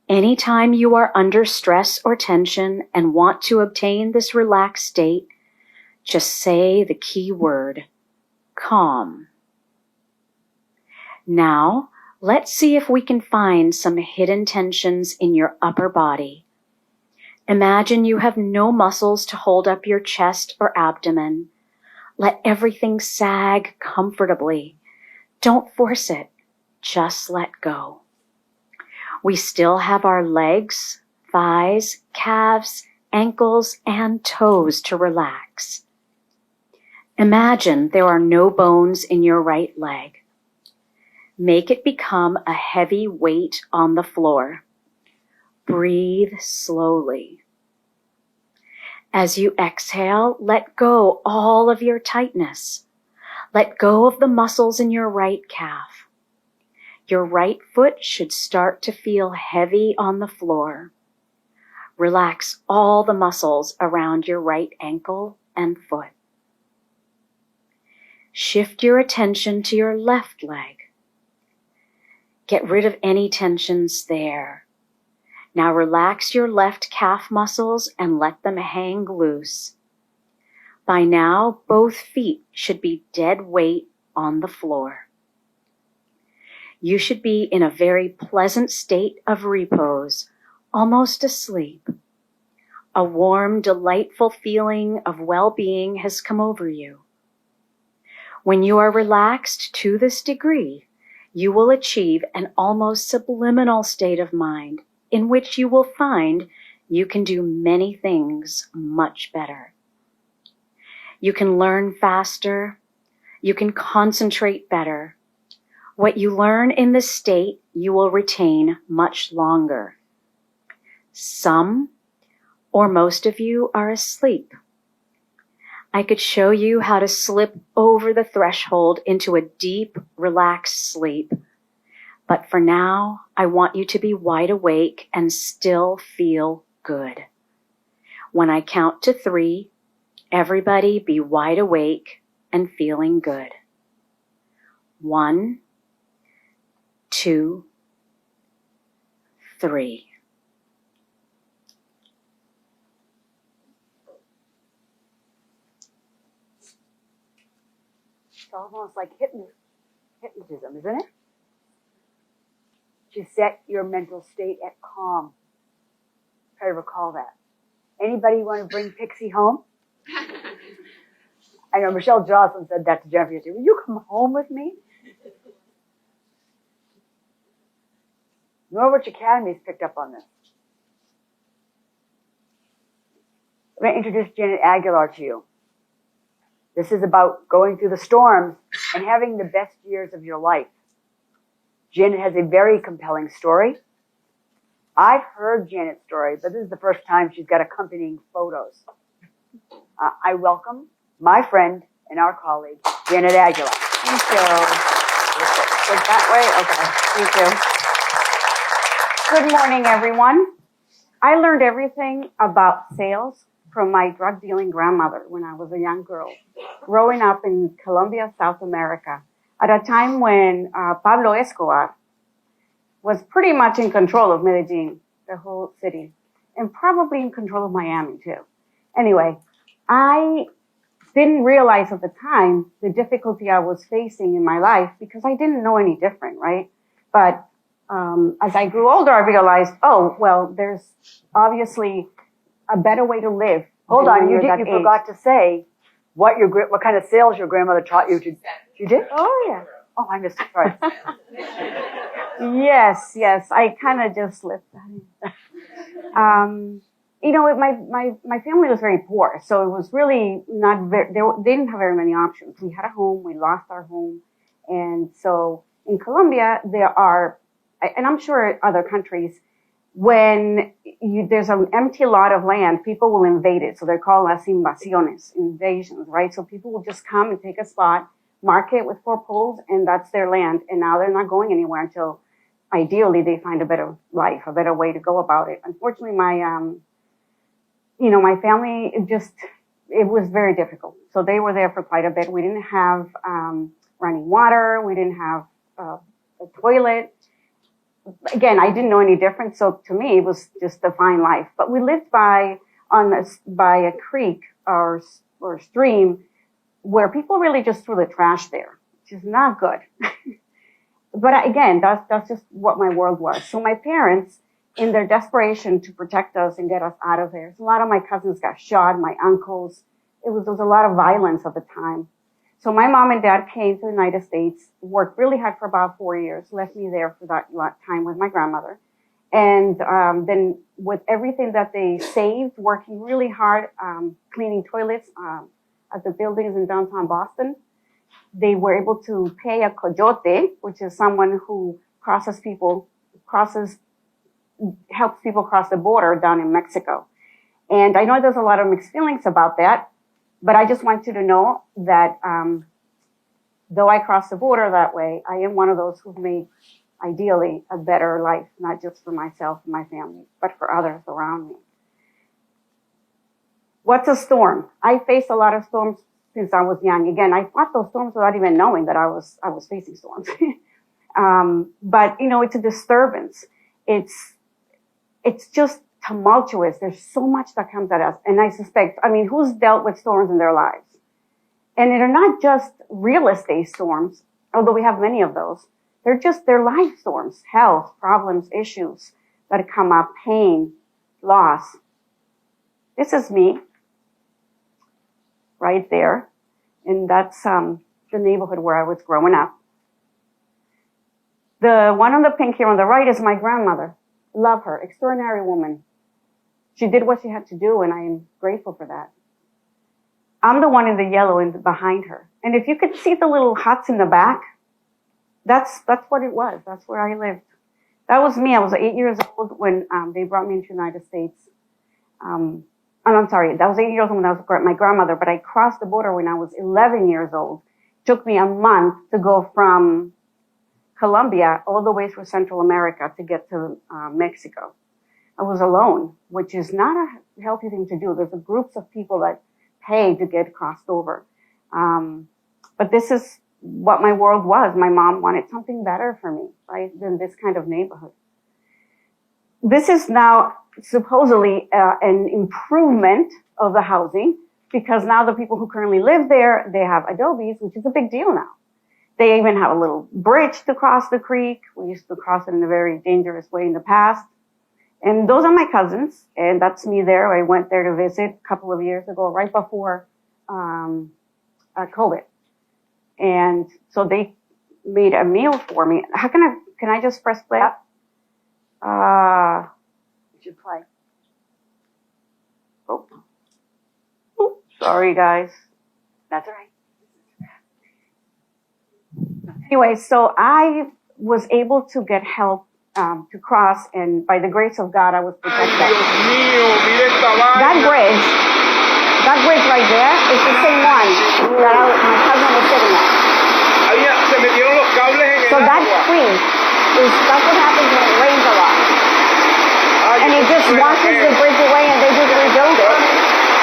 Anytime you are under stress or tension and want to obtain this relaxed state, just say the key word, calm. Now, let's see if we can find some hidden tensions in your upper body. Imagine you have no muscles to hold up your chest or abdomen. Let everything sag comfortably. Don't force it. Just let go. We still have our legs, thighs, calves, ankles, and toes to relax. Imagine there are no bones in your right leg. Make it become a heavy weight on the floor. Breathe slowly. As you exhale, let go all of your tightness. Let go of the muscles in your right calf. Your right foot should start to feel heavy on the floor. Relax all the muscles around your right ankle and foot. Shift your attention to your left leg. Get rid of any tensions there. Now relax your left calf muscles and let them hang loose. By now, both feet should be dead weight on the floor. You should be in a very pleasant state of repose, almost asleep. A warm, delightful feeling of well-being has come over you. When you are relaxed to this degree, you will achieve an almost subliminal state of mind in which you will find you can do many things much better. You can learn faster. You can concentrate better. What you learn in this state, you will retain much longer. Some or most of you are asleep. I could show you how to slip over the threshold into a deep, relaxed sleep. But for now, I want you to be wide awake and still feel good. When I count to 3, everybody be wide awake and feeling good. 1, 2, 3. It's almost like hypnotism, isn't it? To set your mental state at calm. Try to recall that. Anybody want to bring Pixie home? I know Michelle Jocelyn said that to Jennifer yesterday. Will you come home with me? Norwich Academy's picked up on this. I'm going to introduce Janet Aguilar to you. This is about going through the storms and having the best years of your life. Janet has a very compelling story. I've heard Janet's story, but this is the first time she's got accompanying photos. I welcome my friend and our colleague, Janet Aguilar. Thank you. Is that way? Okay. Thank you. Good morning, everyone. I learned everything about sales from my drug-dealing grandmother when I was a young girl, growing up in Colombia, South America, at a time when Pablo Escobar was pretty much in control of Medellin, the whole city, and probably in control of Miami, too. Anyway, I didn't realize at the time the difficulty I was facing in my life because I didn't know any different, right? But as I grew older, I realized, oh, well, there's obviously a better way to live. Hold on, you forgot to say what kind of sales your grandmother taught you to. You did? Oh, yeah. Oh, I missed it. Sorry. Yes. I kind of just slipped that in. You know, my family was very poor, so it was really not very, they didn't have very many options. We had a home, we lost our home. And so in Colombia, there are, and I'm sure other countries, when there's an empty lot of land, people will invade it. So they're called las invasiones, invasions, right? So people will just come and take a spot, mark it with 4 poles, and that's their land. And now they're not going anywhere until ideally they find a better life, a better way to go about it. Unfortunately, my family, it was very difficult. So they were there for quite a bit. We didn't have running water. We didn't have a toilet. Again, I didn't know any different. So to me, it was just a fine life. But we lived by a creek or stream where people really just threw the trash there, which is not good. But again, that's just what my world was. So my parents, in their desperation to protect us and get us out of there, a lot of my cousins got shot, my uncles. There was a lot of violence at the time. So my mom and dad came to the United States, worked really hard for about 4 years, left me there for that time with my grandmother. And then with everything that they saved, working really hard, cleaning toilets, at the buildings in downtown Boston. They were able to pay a coyote, which is someone who helps people cross the border down in Mexico. And I know there's a lot of mixed feelings about that, but I just want you to know that though I crossed the border that way, I am one of those who've made, ideally, a better life, not just for myself and my family, but for others around me. What's a storm? I faced a lot of storms since I was young. Again, I fought those storms without even knowing that I was facing storms. But you know, it's a disturbance. It's just tumultuous. There's so much that comes at us. And I suspect, who's dealt with storms in their lives? And they're not just real estate storms, although we have many of those. They're life storms, health, problems, issues that come up, pain, loss. This is me, right there. And that's the neighborhood where I was growing up. The one on the pink here on the right is my grandmother. Love her, extraordinary woman. She did what she had to do, and I am grateful for that. I'm the one in the yellow behind her. And if you could see the little huts in the back, that's what it was. That's where I lived. That was me. I was 8 years old when they brought me into the United States. I'm sorry, that was 8 years old when I was my grandmother, but I crossed the border when I was 11 years old. It took me a month to go from Colombia all the way through Central America to get to Mexico. I was alone, which is not a healthy thing to do. There's groups of people that pay to get crossed over. But this is what my world was. My mom wanted something better for me, right, than this kind of neighborhood. This is now supposedly an improvement of the housing, because now the people who currently live there, they have adobes, which is a big deal now. They even have a little bridge to cross the creek. We used to cross it in a very dangerous way in the past. And those are my cousins, and that's me there. I went there to visit a couple of years ago, right before COVID. And so they made a meal for me. Can I just press play? You should play. Oh, sorry guys. That's all right. Anyway, so I was able to get help to cross, and by the grace of God, I was protected. That bridge right there is the same one that my cousin was sitting at. So that creek that's what happens when it rains a lot. And it just washes the bridge away and they just rebuild it.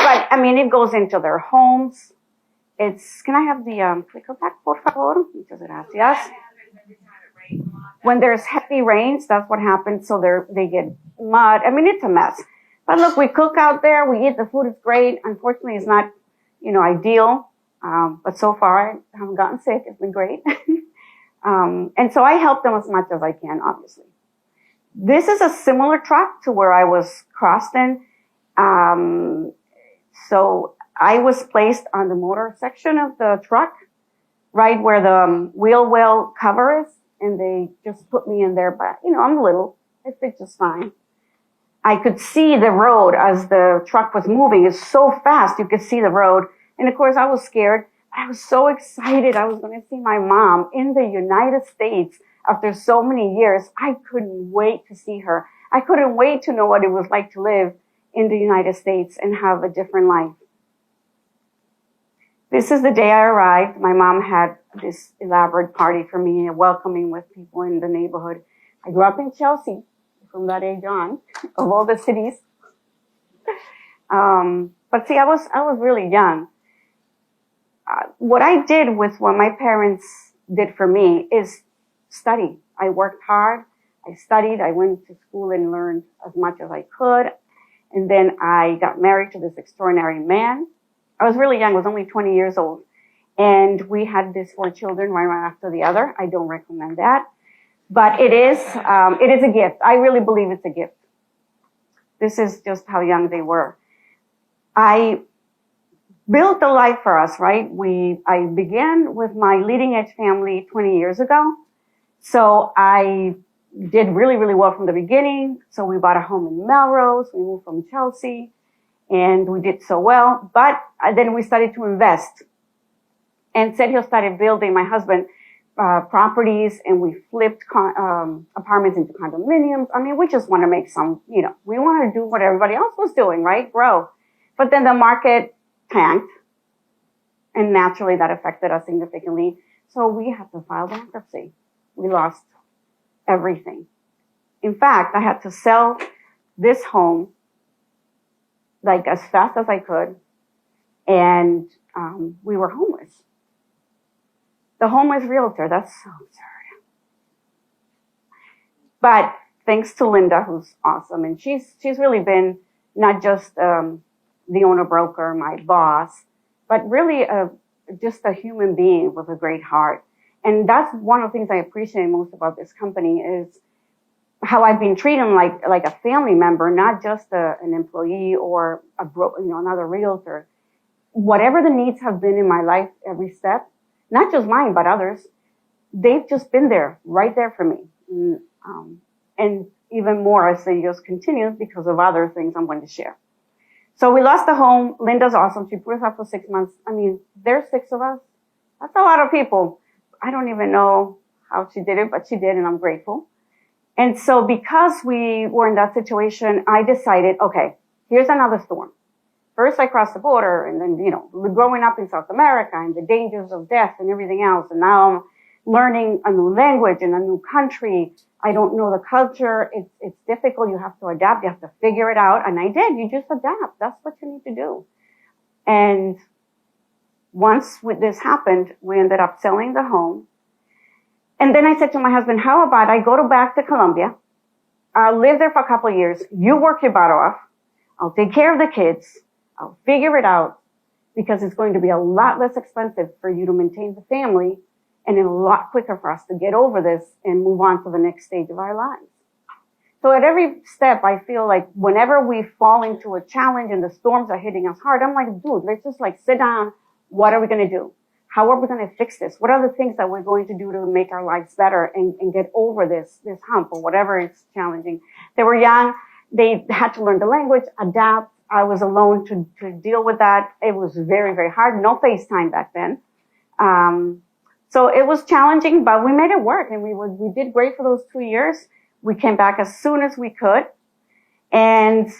But, it goes into their homes. Can I have the clicker back, por favor? Muchas gracias. When there's heavy rains, that's what happens. So they get mud. It's a mess. But look, we cook out there. We eat. The food is great. Unfortunately, it's not, ideal. But so far, I haven't gotten sick. It's been great. And so I help them as much as I can, obviously. This is a similar truck to where I was crossed in. So I was placed on the motor section of the truck, right where the wheel well cover is. And they just put me in there, but I'm little. I fit just fine. I could see the road as the truck was moving. It's so fast, you could see the road. And of course I was scared. I was so excited. I was going to see my mom in the United States after so many years. I couldn't wait to see her. I couldn't wait to know what it was like to live in the United States and have a different life. This is the day I arrived. My mom had this elaborate party for me, welcoming with people in the neighborhood. I grew up in Chelsea from that age on, of all the cities. But see, I was really young. What I did with what my parents did for me is study. I worked hard. I studied. I went to school and learned as much as I could. And then I got married to this extraordinary man. I was really young. I was only 20 years old. And we had these 4 children, one right after the other. I don't recommend that. But it is a gift. I really believe it's a gift. This is just how young they were. I built a life for us, right? I began with my leading edge family 20 years ago. So I did really, really well from the beginning. So we bought a home in Melrose. We moved from Chelsea. and we did so well. But then we started to invest. And Sergio started building, my husband, properties, and we flipped apartments into condominiums. I mean, we just want to make some, we want to do what everybody else was doing, right? Grow. But then the market tanked, and naturally that affected us significantly. So we had to file bankruptcy. We lost everything. In fact, I had to sell this home like as fast as I could, and we were homeless. The homeless realtor, that's so absurd. But thanks to Linda, who's awesome, and she's really been not just the owner broker, my boss, but really just a human being with a great heart. And that's one of the things I appreciate most about this company is how I've been treating like a family member, not just an employee or another realtor. Whatever the needs have been in my life, every step, not just mine, but others, they've just been there, right there for me. And even more as the years continue because of other things I'm going to share. So we lost the home. Linda's awesome. She put us up for 6 months. I mean, there's 6 of us. That's a lot of people. I don't even know how she did it, but she did, and I'm grateful. And so because we were in that situation, I decided, okay, here's another storm. First, I crossed the border, and then, growing up in South America and the dangers of death and everything else. And now I'm learning a new language in a new country. I don't know the culture. It's difficult. You have to adapt. You have to figure it out. And I did. You just adapt. That's what you need to do. And once this happened, we ended up selling the home. And then I said to my husband, how about I go back to Colombia? I'll live there for a couple of years. You work your butt off. I'll take care of the kids. I'll figure it out because it's going to be a lot less expensive for you to maintain the family and a lot quicker for us to get over this and move on to the next stage of our lives. So at every step, I feel like whenever we fall into a challenge and the storms are hitting us hard, I'm like, dude, let's just sit down. What are we going to do? How are we going to fix this? What are the things that we're going to do to make our lives better and get over this hump or whatever is challenging? They were young. They had to learn the language, adapt. I was alone to deal with that. It was very, very hard. No FaceTime back then. So it was challenging, but we made it work, and we did great for those 2 years. We came back as soon as we could, and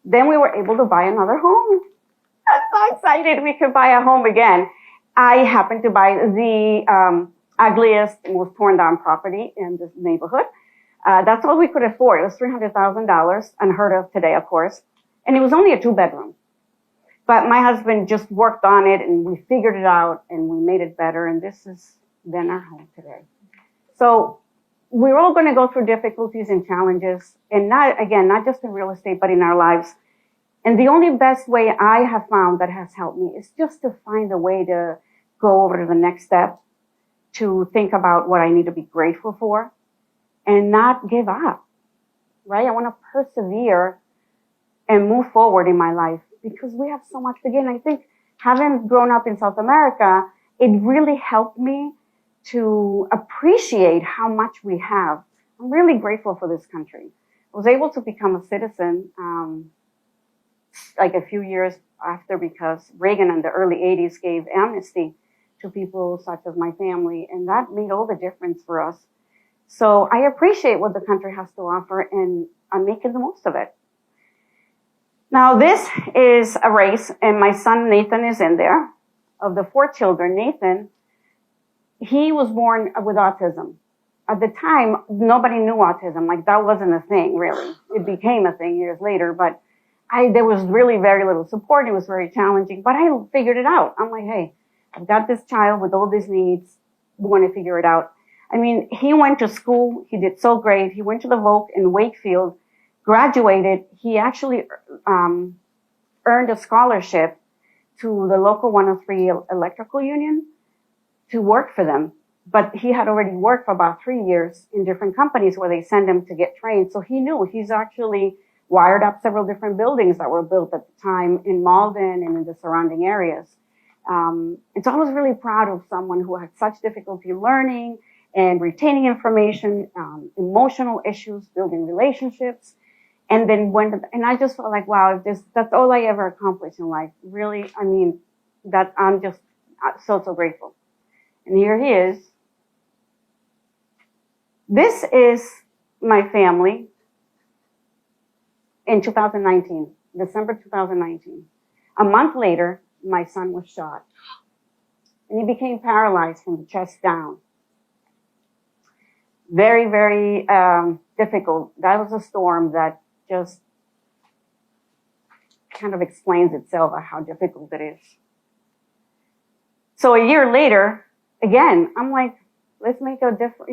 then we were able to buy another home. I'm so excited we could buy a home again. I happened to buy the ugliest, most torn down property in this neighborhood. That's all we could afford. It was $300,000, unheard of today, of course. And it was only a 2-bedroom. But my husband just worked on it, and we figured it out, and we made it better. And this is then our home today. So we're all going to go through difficulties and challenges, and not just in real estate, but in our lives. And the only best way I have found that has helped me is just to find a way to go over to the next step, to think about what I need to be grateful for, and not give up, right? I want to persevere and move forward in my life because we have so much to gain. I think having grown up in South America, it really helped me to appreciate how much we have. I'm really grateful for this country. I was able to become a citizen like a few years after because Reagan in the early 80s gave amnesty to people such as my family, and that made all the difference for us. So I appreciate what the country has to offer, and I'm making the most of it. Now, this is a race, and my son Nathan is in there. Of the 4 children, Nathan, he was born with autism. At the time, nobody knew autism. Like, that wasn't a thing, really. It became a thing years later, but there was really very little support. It was very challenging, but I figured it out. I'm like, hey, I've got this child with all these needs. We want to figure it out. I mean, he went to school. He did so great. He went to the Volk in Wakefield, graduated. He actually earned a scholarship to the local 103 electrical union to work for them. But he had already worked for about 3 years in different companies where they send him to get trained. So he knew. He's actually wired up several different buildings that were built at the time in Malden and in the surrounding areas. And so I was really proud of someone who had such difficulty learning and retaining information, emotional issues, building relationships. And then and I just felt like, wow, that's all I ever accomplished in life. Really, I mean, that I'm just so grateful. And here he is. This is my family in 2019, December 2019. A month later, my son was shot. And he became paralyzed from the chest down. Very, very difficult. That was a storm that just kind of explains itself how difficult it is. So a year later, again, I'm like, let's make a different,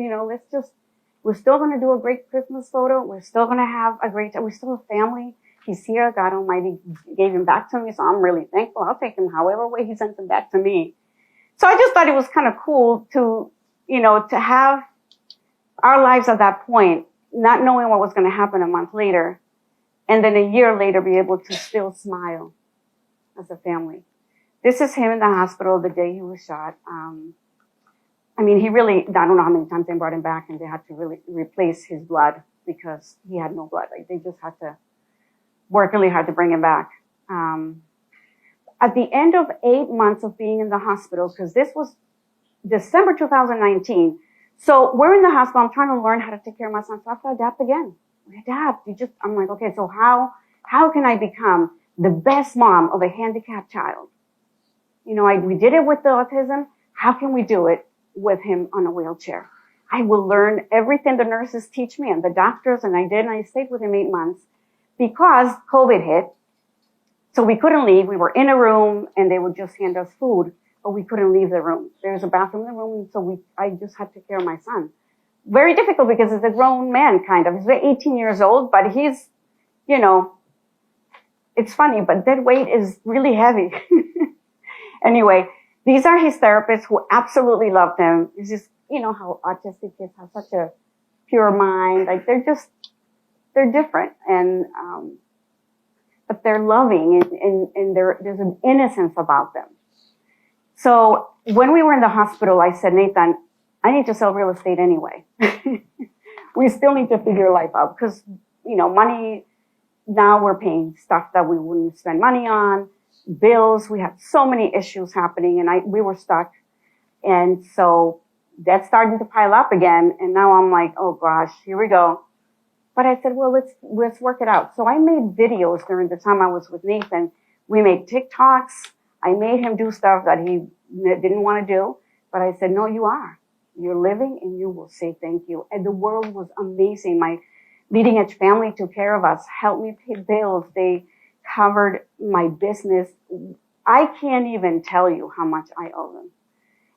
we're still going to do a great Christmas photo. We're still going to have a great time. We're still a family. He's here. God Almighty gave him back to me. So I'm really thankful. I'll take him however way he sends him back to me. So I just thought it was kind of cool to, to have our lives at that point, not knowing what was going to happen a month later. And then a year later, be able to still smile as a family. This is him in the hospital the day he was shot. I mean, I don't know how many times they brought him back and they had to really replace his blood because he had no blood. Like they just had to work really hard to bring him back. At the end of 8 months of being in the hospital, because this was December 2019. So we're in the hospital. I'm trying to learn how to take care of my son. So I have to adapt again. I'm like, okay, so how can I become the best mom of a handicapped child? We did it with the autism. How can we do it with him on a wheelchair? I will learn everything the nurses teach me and the doctors, and I did, and I stayed with him 8 months because COVID hit. So we couldn't leave. We were in a room and they would just hand us food, but we couldn't leave the room. There's a bathroom in the room, so I just had to take care of my son. Very difficult because he's a grown man, kind of. He's 18 years old, but he's, it's funny, but that weight is really heavy. Anyway, these are his therapists who absolutely loved him. It's just, how autistic kids have such a pure mind. Like they're different and, but they're loving and there's an innocence about them. So when we were in the hospital, I said, Nathan, I need to sell real estate anyway. We still need to figure life out because, money, now we're paying stuff that we wouldn't spend money on, bills. We had so many issues happening and we were stuck. And so that's starting to pile up again. And now I'm like, oh gosh, here we go. But I said, well, let's work it out. So I made videos during the time I was with Nathan. We made TikToks. I made him do stuff that he didn't want to do. But I said, no, you are. You're living and you will say thank you. And the world was amazing. My leading edge family took care of us, helped me pay bills. They covered my business. I can't even tell you how much I owe them.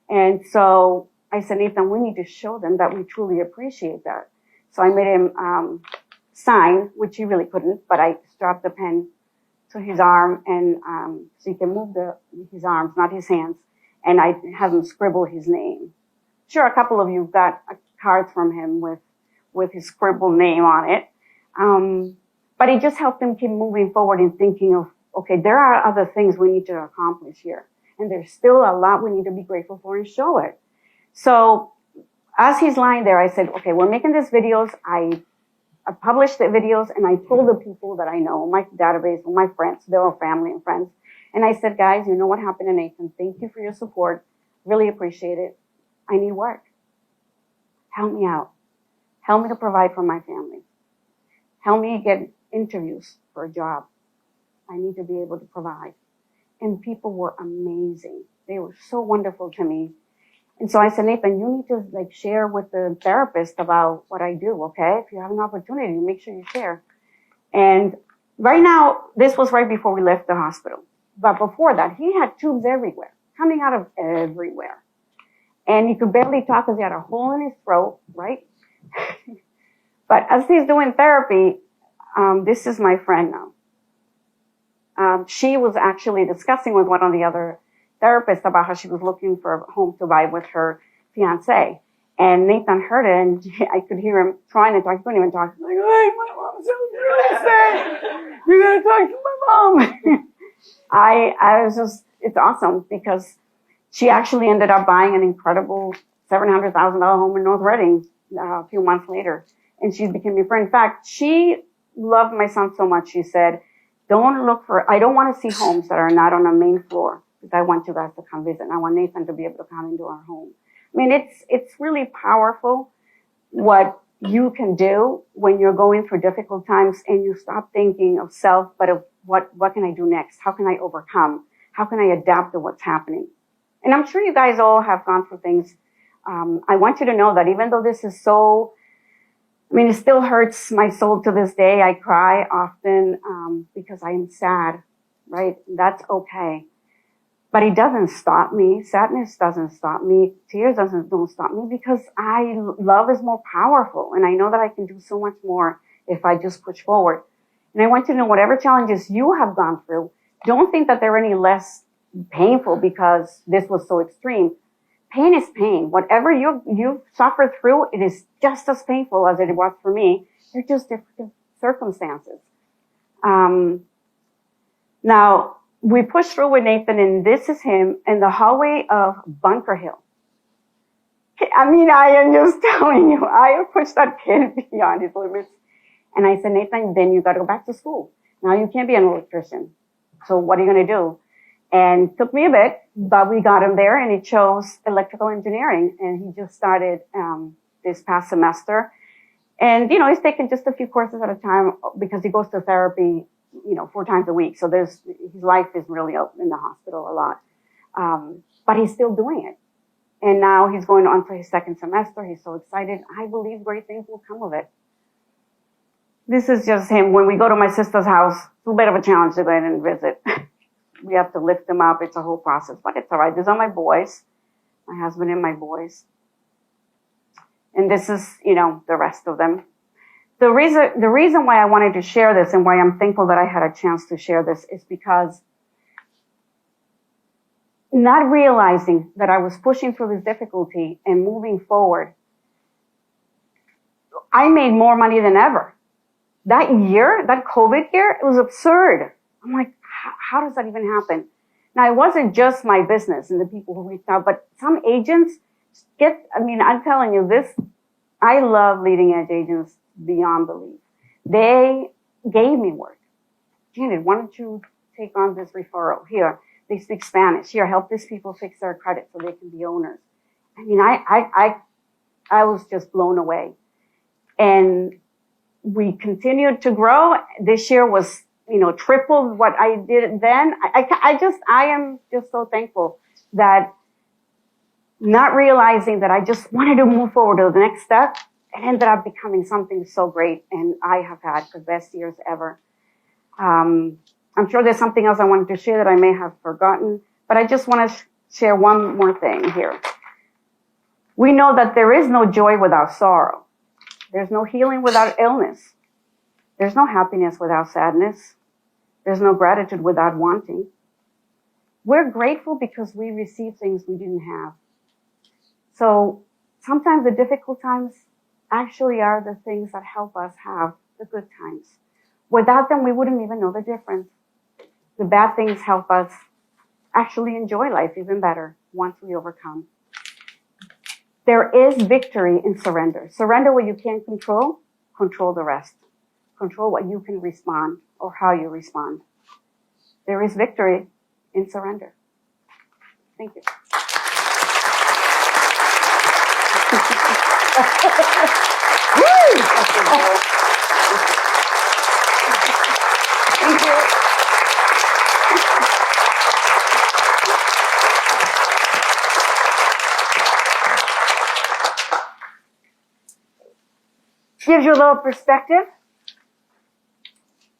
And so I said, Nathan, we need to show them that we truly appreciate that. So I made him sign, which he really couldn't, but I strapped the pen to his arm and so he can move his arms, not his hands. And I have him scribble his name. Sure, a couple of you got cards from him with his scribbled name on it. But it just helped him keep moving forward and thinking of, okay, there are other things we need to accomplish here. And there's still a lot we need to be grateful for and show it. So as he's lying there, I said, okay, we're making these videos. I published the videos and I told the people that I know, my database, my friends, they're all family and friends. And I said, guys, you know what happened to Nathan? Thank you for your support. Really appreciate it. I need work. Help me out. Help me to provide for my family. Help me get interviews for a job. I need to be able to provide. And people were amazing. They were so wonderful to me. And so I said, Nathan, you need to share with the therapist about what I do, okay? If you have an opportunity, make sure you share. And right now, this was right before we left the hospital. But before that, he had tubes everywhere, coming out of everywhere. And he could barely talk because he had a hole in his throat, right? But as he's doing therapy, this is my friend now. She was actually discussing with one of the other therapists about how she was looking for a home to buy with her fiance. And Nathan heard it, and I could hear him trying to talk. He couldn't even talk. He's like, hey, my mom's so really sad. You gotta talk to my mom. I was just, it's awesome because she actually ended up buying an incredible $700,000 home in North Reading a few months later. And she became a friend. In fact, she loved my son so much. She said, I don't want to see homes that are not on a main floor, because I want you guys to come visit. And I want Nathan to be able to come into our home. I mean, it's really powerful what you can do when you're going through difficult times and you stop thinking of self, but of what can I do next? How can I overcome? How can I adapt to what's happening? And I'm sure you guys all have gone through things. I want you to know that even though this is it still hurts my soul to this day. I cry often because I am sad, right? That's okay. But it doesn't stop me. Sadness doesn't stop me. Tears don't stop me, because love is more powerful. And I know that I can do so much more if I just push forward. And I want you to know, whatever challenges you have gone through, don't think that they're any less painful because this was so extreme. Pain is pain. Whatever you've suffered through, it is just as painful as it was for me. They're just different circumstances. Now, we pushed through with Nathan, and this is him in the hallway of Bunker Hill. I mean, I am just telling you, I have pushed that kid beyond his limits. And I said, Nathan, then you got to go back to school. Now you can't be an electrician. So what are you going to do? And it took me a bit, but we got him there, and he chose electrical engineering. And he just started this past semester. And, he's taking just a few courses at a time because he goes to therapy, 4 times a week. So his life is really out in the hospital a lot. But he's still doing it. And now he's going on for his 2nd semester. He's so excited. I believe great things will come of it. This is just him. When we go to my sister's house, it's a bit of a challenge to go in and visit. We have to lift them up. It's a whole process, but it's all right. These are my boys, my husband and my boys. And this is, the rest of them. The reason why I wanted to share this and why I'm thankful that I had a chance to share this is because not realizing that I was pushing through this difficulty and moving forward, I made more money than ever. That year, that COVID year, it was absurd. I'm like, how does that even happen? Now, it wasn't just my business and the people who reached out, but some agents I'm telling you this, I love leading edge agents beyond belief. They gave me work. Janet, why don't you take on this referral? Here, they speak Spanish. Here, help these people fix their credit so they can be owners. I was just blown away. And we continued to grow. This year was, tripled what I did then. I am just so thankful that, not realizing that I just wanted to move forward to the next step, it ended up becoming something so great. And I have had the best years ever. I'm sure there's something else I wanted to share that I may have forgotten, but I just want to share one more thing here. We know that there is no joy without sorrow. There's no healing without illness. There's no happiness without sadness. There's no gratitude without wanting. We're grateful because we receive things we didn't have. So sometimes the difficult times actually are the things that help us have the good times. Without them, we wouldn't even know the difference. The bad things help us actually enjoy life even better once we overcome. There is victory in surrender. Surrender what you can't control, control the rest. Control what you can respond or how you respond. There is victory in surrender. Thank you. Thank you. Gives you a little perspective.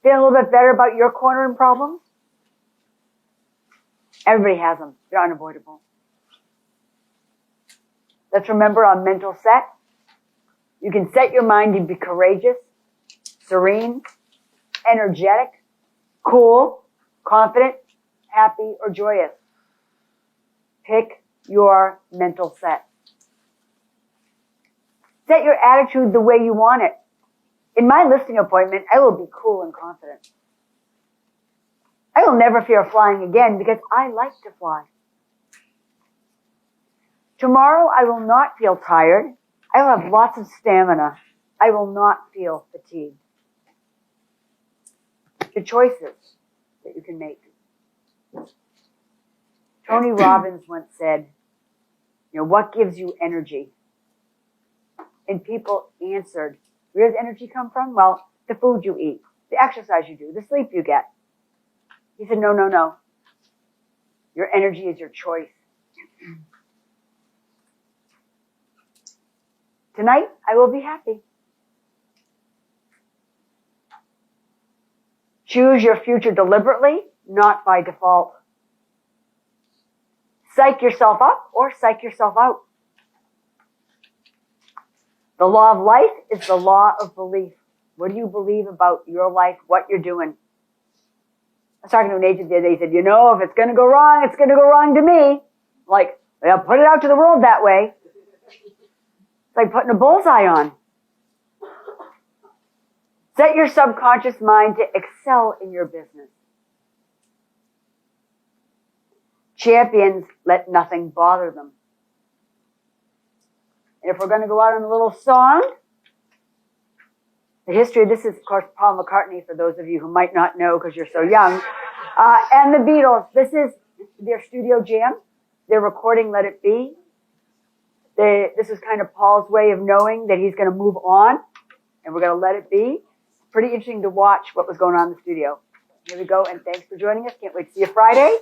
Feel a little bit better about your corner and problems. Everybody has them. They're unavoidable. Let's remember our mental set. You can set your mind to be courageous, serene, energetic, cool, confident, happy, or joyous. Pick your mental set. Set your attitude the way you want it. In my listing appointment, I will be cool and confident. I will never fear flying again because I like to fly. Tomorrow, I will not feel tired. I will have lots of stamina. I will not feel fatigued. to choices that you can make. Tony Robbins once said, what gives you energy? And people answered, where does energy come from? Well, the food you eat, the exercise you do, the sleep you get. He said, no. Your energy is your choice. Tonight, I will be happy. Choose your future deliberately, not by default. Psych yourself up or psych yourself out. The law of life is the law of belief. What do you believe about your life, what you're doing? I was talking to an agent the other day. He said, if it's going to go wrong, it's going to go wrong to me. Like, well, put it out to the world that way. It's like putting a bullseye on. Set your subconscious mind to excel in your business. Champions let nothing bother them. And if we're going to go out on a little song, the history of this is, of course, Paul McCartney, for those of you who might not know because you're so young, and the Beatles. This is their studio jam. They're recording Let It Be. This is kind of Paul's way of knowing that he's going to move on, and we're going to let it be. Pretty interesting to watch what was going on in the studio. Here we go, and thanks for joining us. Can't wait to see you Friday.